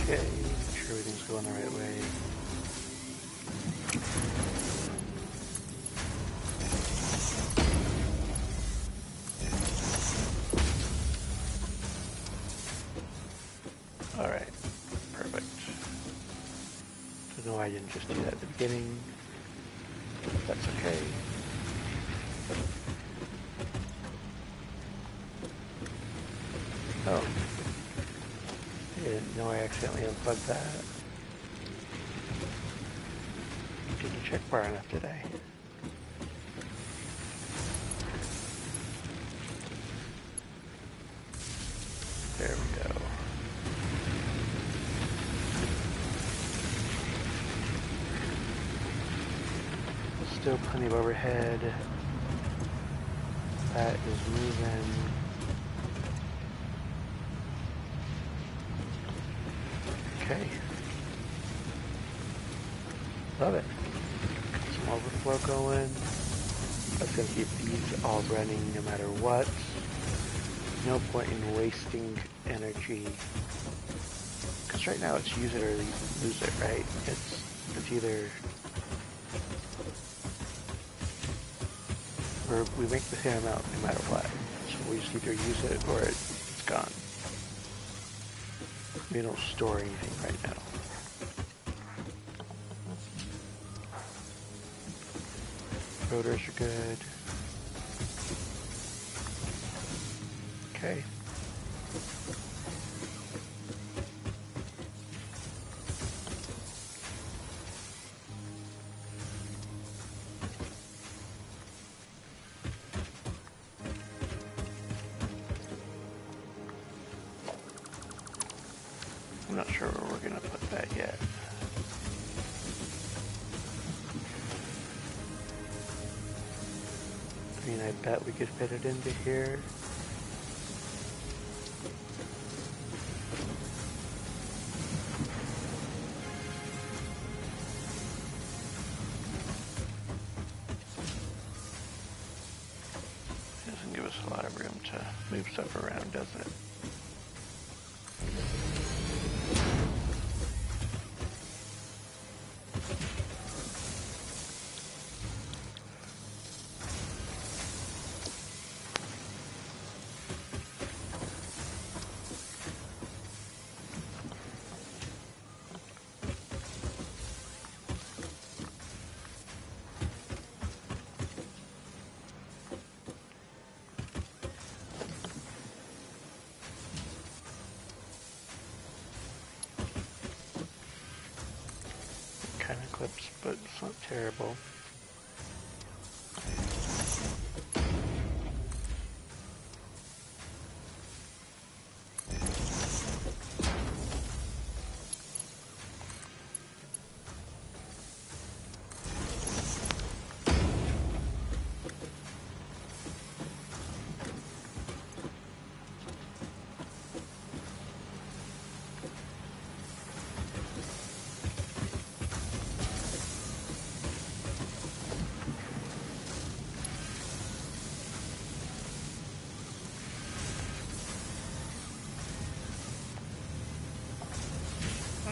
Okay, make sure everything's going the right way. Alright, perfect. So no, I didn't just do that at the beginning. That's okay. Oh. I didn't know I accidentally unplugged that. Didn't check far enough today. There we go. Still plenty of overhead. That is moving. Okay. Love it. Some overflow going. That's going to keep these all running no matter what. no point in wasting energy. Because right now it's use it or lose it, right? It's either we make the same amount no matter what. So we just either use it or it's gone. We don't store anything right now. Rotors are good. Okay. I'm not sure where we're going to put that yet. I mean, I bet we could fit it into here. It doesn't give us a lot of room to move stuff around, does it? Kind of clips, but it's not terrible.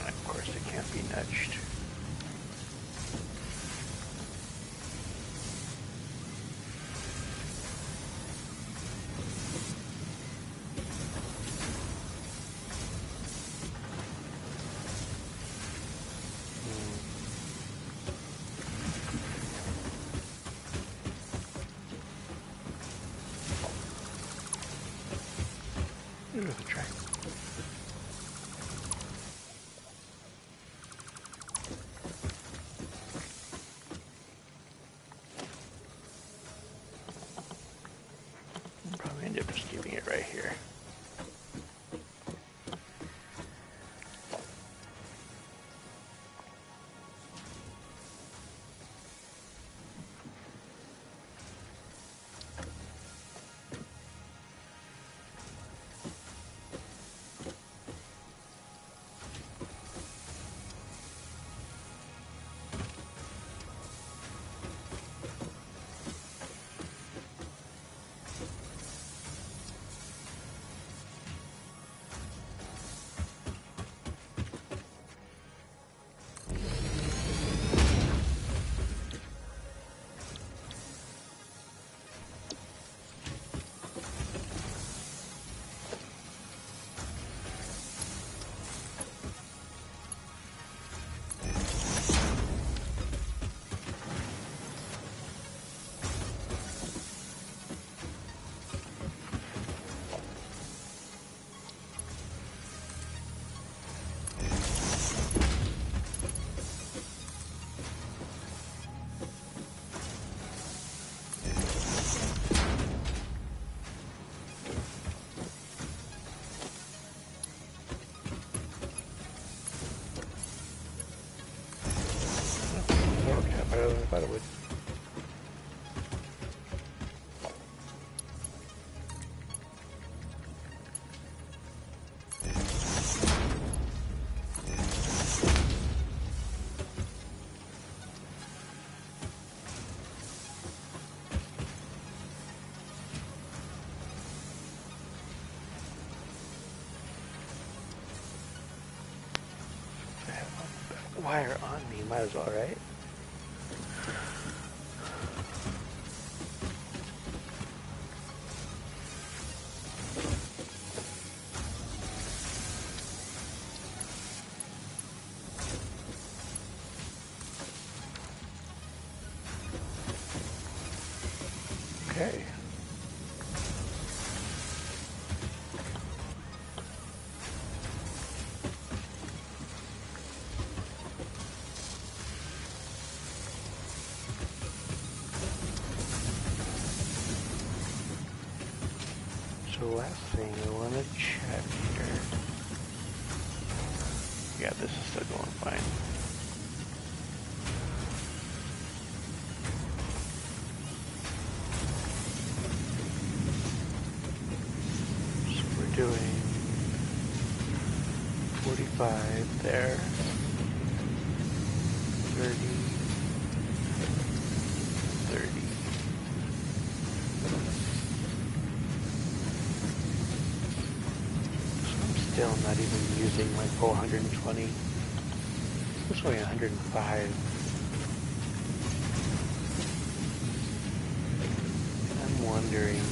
Of course, it can't be nudged. Ooh, the track. Probably end up just keeping it right here. wire on me. Might as well, right? Okay. So last thing I want to check here. Yeah, this is still going fine. So we're doing 45 there, 30, 30. Still not even using my full 120. It's only 105. I'm wondering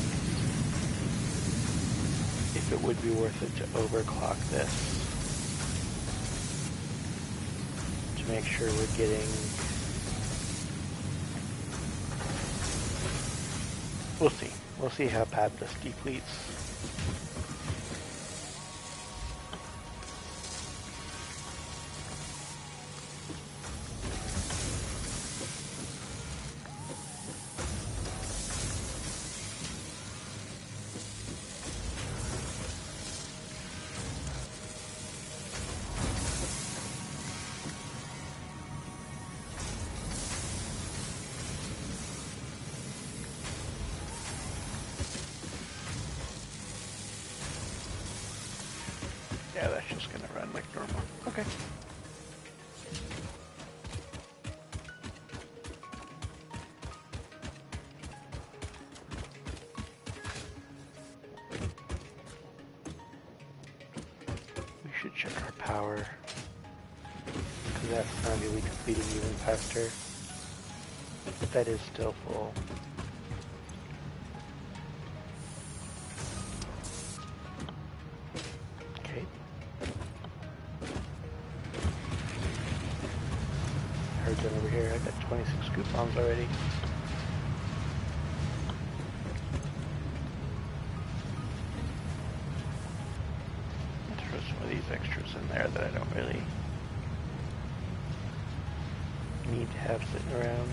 if it would be worth it to overclock this to make sure we're getting. We'll see. We'll see how bad this depletes. Yeah, that's just gonna run like normal. Okay. We should check our power, because that's going to be depleting even faster. But that is still full. Okay. Heard that over here. I got 26 coupons already. Let's throw some of these extras in there that I don't really need to have sitting around.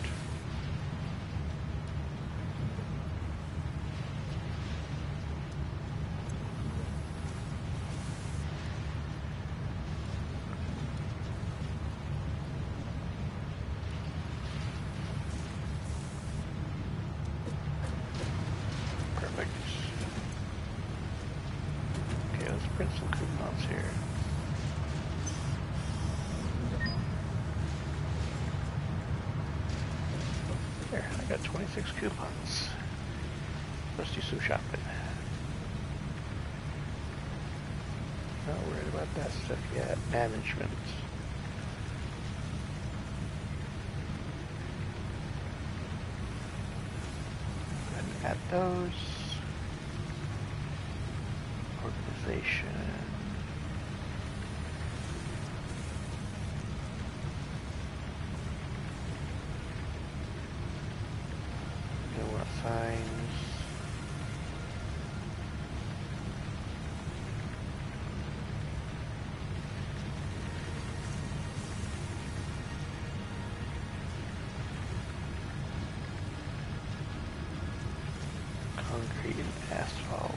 Perfect. Okay, let's print some coupons here. There, I got 26 coupons. Let's do some shopping. Not worried about that stuff yet. Management. Go ahead and add those. Organization. No more signs. Concrete and asphalt.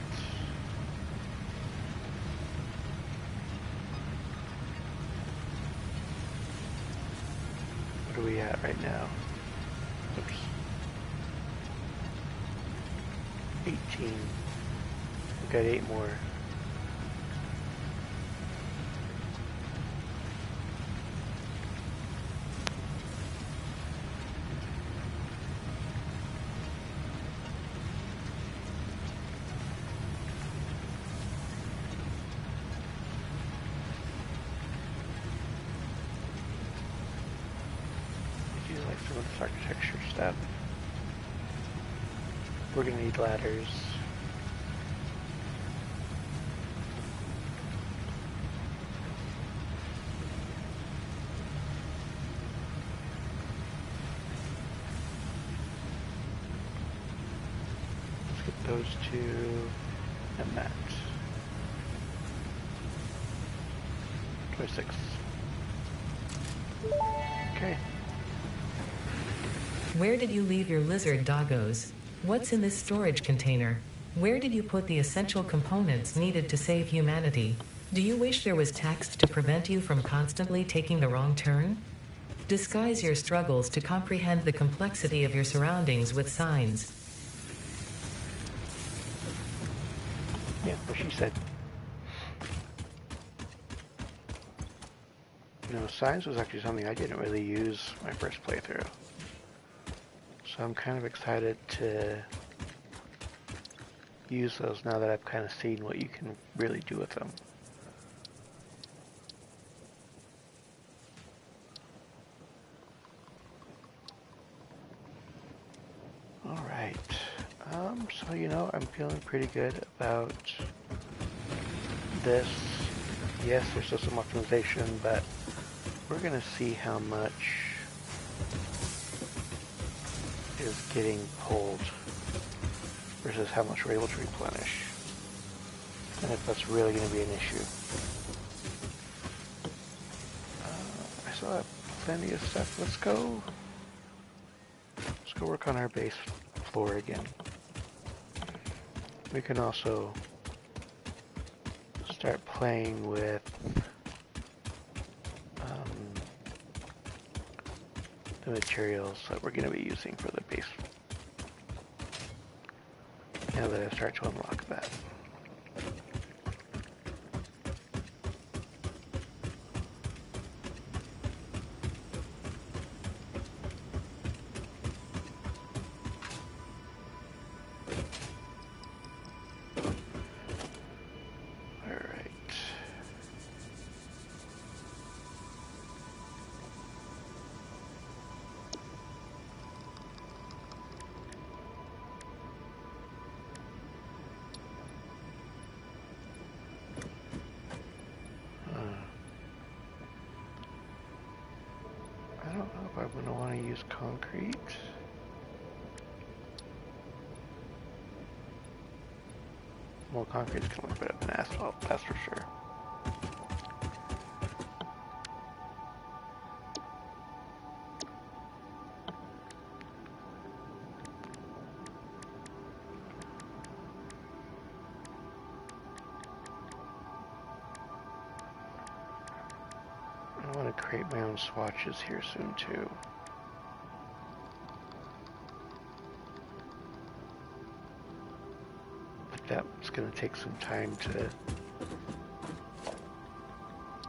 What are we at right now? Oops. 18. We got 8 more. architecture stuff. We're gonna need ladders. Let's get those two and that. 26. Okay. Where did you leave your lizard doggos? What's in this storage container? Where did you put the essential components needed to save humanity? Do you wish there was text to prevent you from constantly taking the wrong turn? Disguise your struggles to comprehend the complexity of your surroundings with signs. Yeah, what she said. You know, signs was actually something I didn't really use my first playthrough. So I'm kind of excited to use those now that I've kind of seen what you can really do with them. Alright. So you know, I'm feeling pretty good about this. Yes, there's still some optimization, but we're gonna see how much is getting pulled versus how much we're able to replenish, and if that's really going to be an issue. I still have plenty of stuff. Let's go work on our base floor again. We can also start playing with the materials that we're going to be using for the base. Now that I start to unlock that. I don't know if I'm going to want to use concrete. Well, concrete is going to look better than asphalt, that's for sure. I want to create my own swatches here soon too. But that's going to take some time to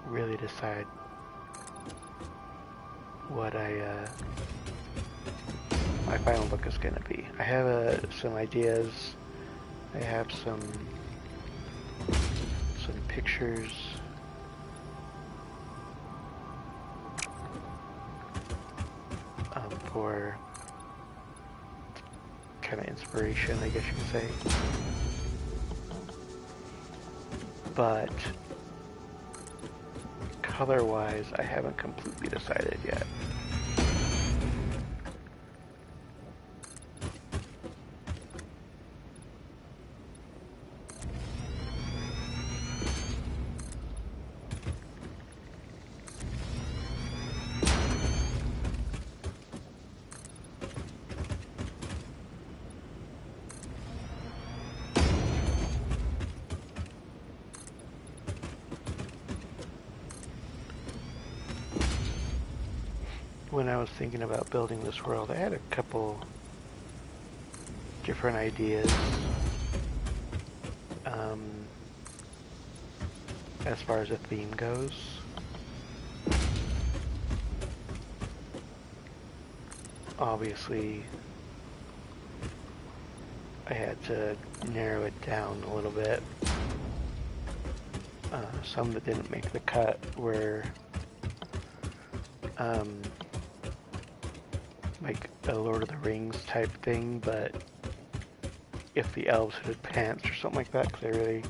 really decide what my final look is going to be. I have some ideas. I have some pictures. For kind of inspiration, I guess you could say. But color-wise, I haven't completely decided yet. When I was thinking about building this world, I had a couple different ideas as far as a theme goes. Obviously, I had to narrow it down a little bit. Some that didn't make the cut were like a Lord of the Rings type thing, but if the elves had pants or something like that, because I really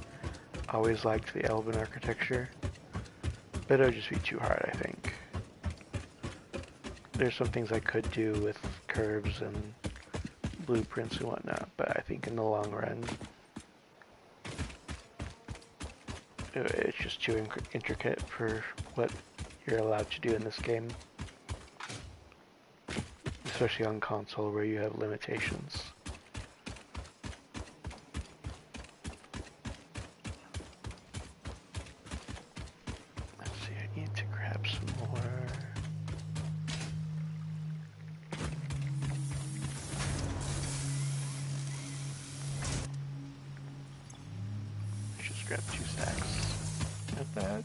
always liked the elven architecture. But it would just be too hard, I think. There's some things I could do with curves and blueprints and whatnot, but I think in the long run, it's just too intricate for what you're allowed to do in this game. Especially on console where you have limitations. Let's see, I need to grab some more. Let's just grab 2 stacks of that.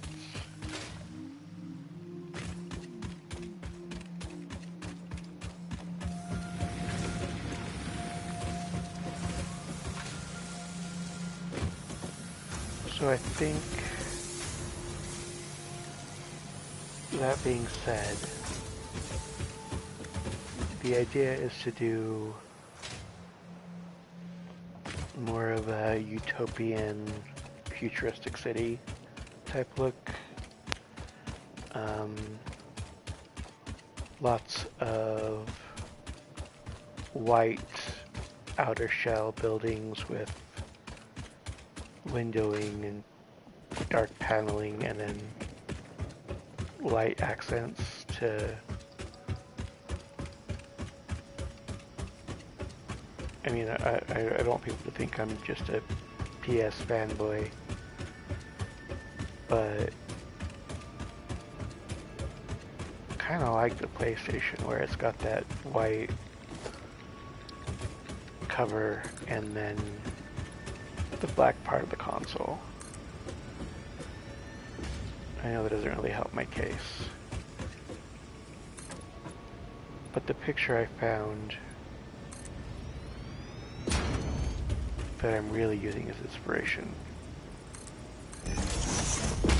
So I think, that being said, the idea is to do more of a utopian, futuristic city type look. Lots of white outer shell buildings with windowing and dark paneling, and then light accents to, I mean, I don't want people to think I'm just a PS fanboy, but kind of like the PlayStation where it's got that white cover and then the black part of the console. I know that doesn't really help my case, but the picture I found that I'm really using as inspiration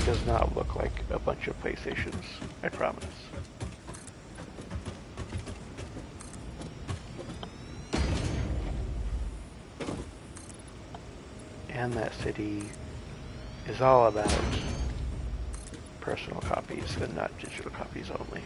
does not look like a bunch of PlayStations, I promise. And that city is all about personal copies and not digital copies only.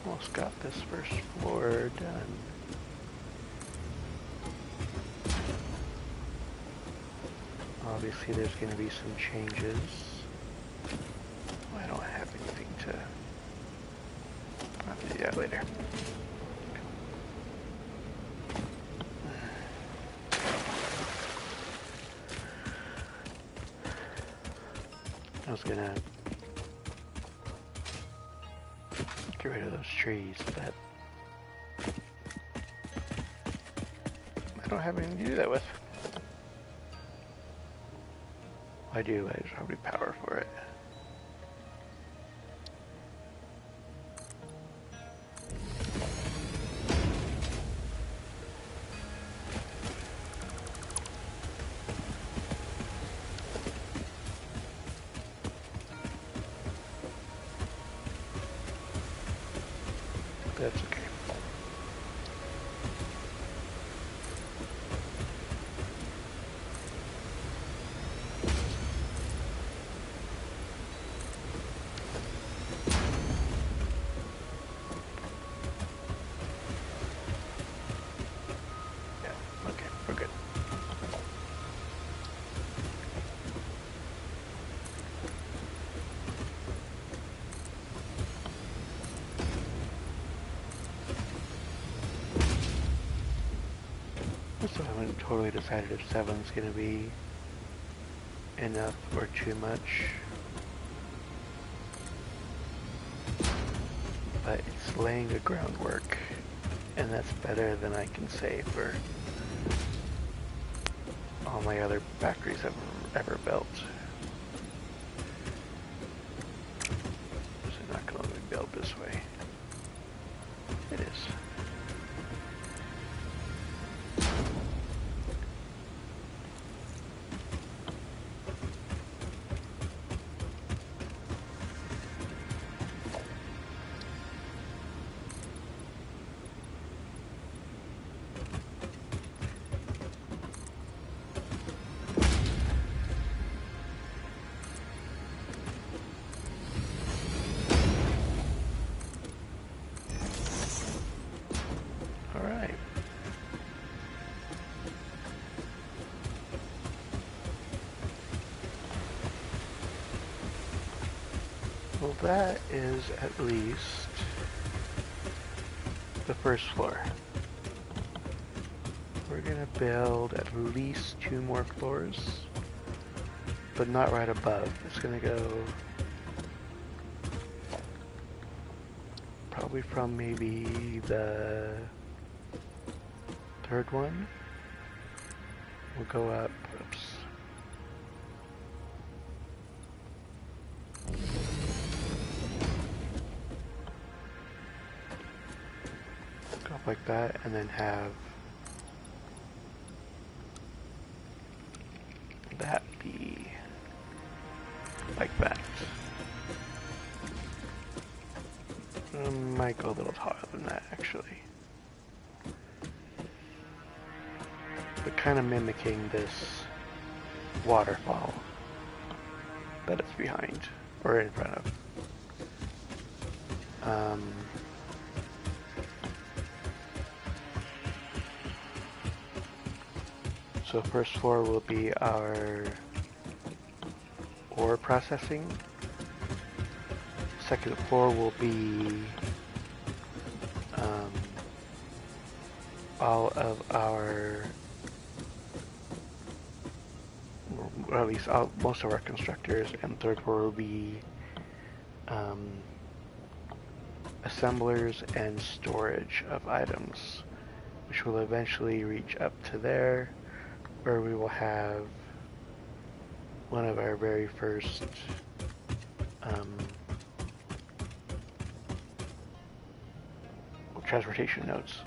Almost got this first floor done. Obviously there's going to be some changes. I don't have anything to... I'll have to do that later. I was gonna get rid of those trees, but I don't have anything to do that with. I do, I just don't have any power for it. That's okay. Yeah, okay, we're good. haven't totally decided if 7's going to be enough or too much. But it's laying the groundwork, and that's better than I can say for all my other factories I've ever built. Is it not going to be built this way? It is. Well, that is at least the first floor. We're gonna build at least 2 more floors, but not right above. It's gonna go probably from maybe the 3rd one. We'll go up, oops. Go up like that, and then have that be like that. Might go a little taller than that, actually. But kind of mimicking this waterfall that it's behind, or in front of. So first floor will be our ore processing. Second floor will be all of our, or at least most of our constructors, and third floor will be assemblers and storage of items, which will eventually reach up to there, where we will have one of our very first transportation nodes.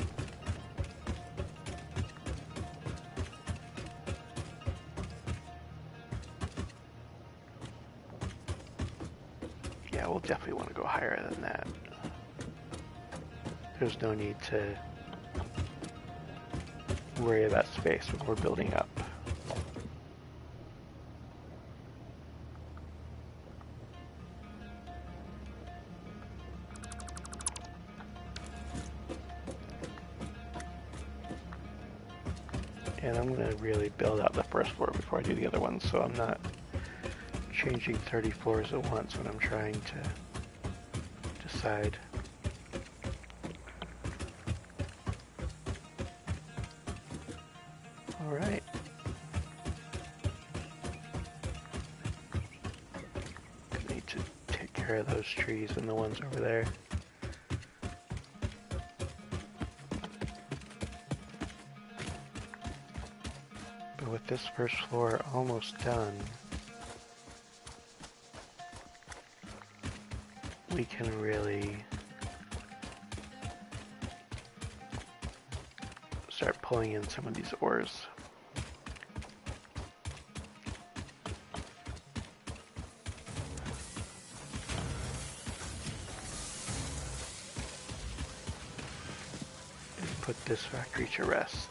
Yeah, we'll definitely want to go higher than that. There's no need to worry about space when we're building up. And I'm going to really build out the first floor before I do the other ones, so I'm not changing 30 floors at once when I'm trying to decide. Alright. Need to take care of those trees and the ones over there. But with this first floor almost done, we can really start pulling in some of these ores. And put this factory to rest.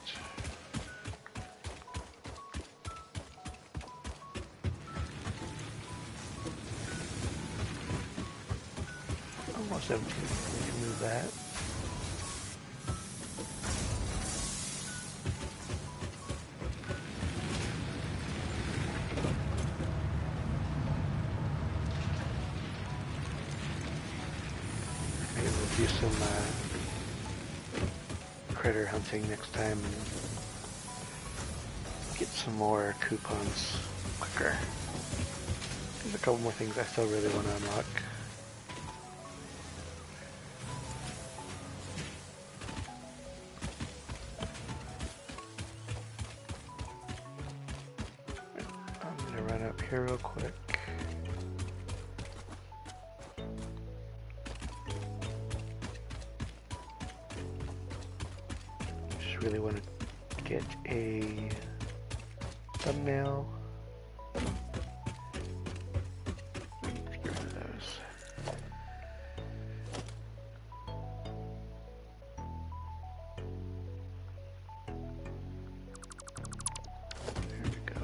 Almost empty. We can move that. Maybe we'll do some critter hunting next time and get some more coupons quicker. There's a couple more things I still really want to unlock. I'm gonna run up here real quick. Just really want to get a thumbnail. Let's get rid of those. There we go.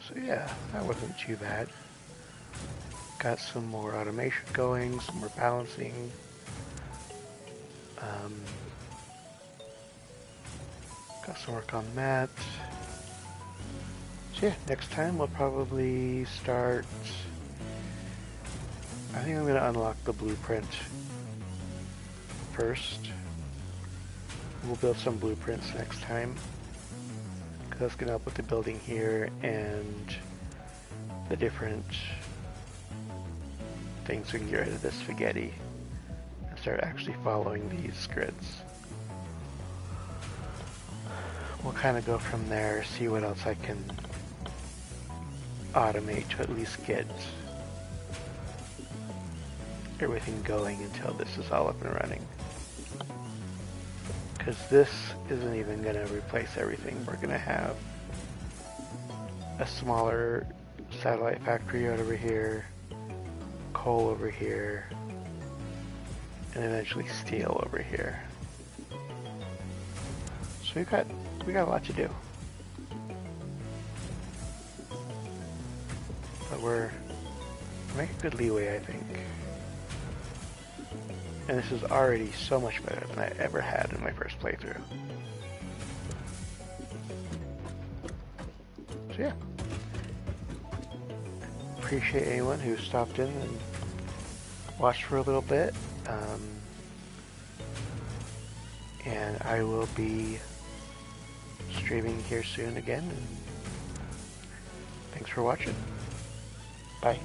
So yeah, that wasn't too bad. Got some more automation going, some more balancing. Got some work on that. So yeah, next time we'll probably start... I think I'm going to unlock the blueprint first. We'll build some blueprints next time, because that's going to help with the building here and the different things we can get rid of this spaghetti and start actually following these grids. We'll kind of go from there, see what else I can automate to at least get everything going until this is all up and running. Because this isn't even going to replace everything. We're going to have a smaller satellite factory out over here, coal over here, and eventually steel over here. So we got a lot to do. But we're making good leeway, I think. And this is already so much better than I ever had in my first playthrough. So yeah. Appreciate anyone who stopped in and watched for a little bit. And I will be streaming here soon again. And thanks for watching. Bye.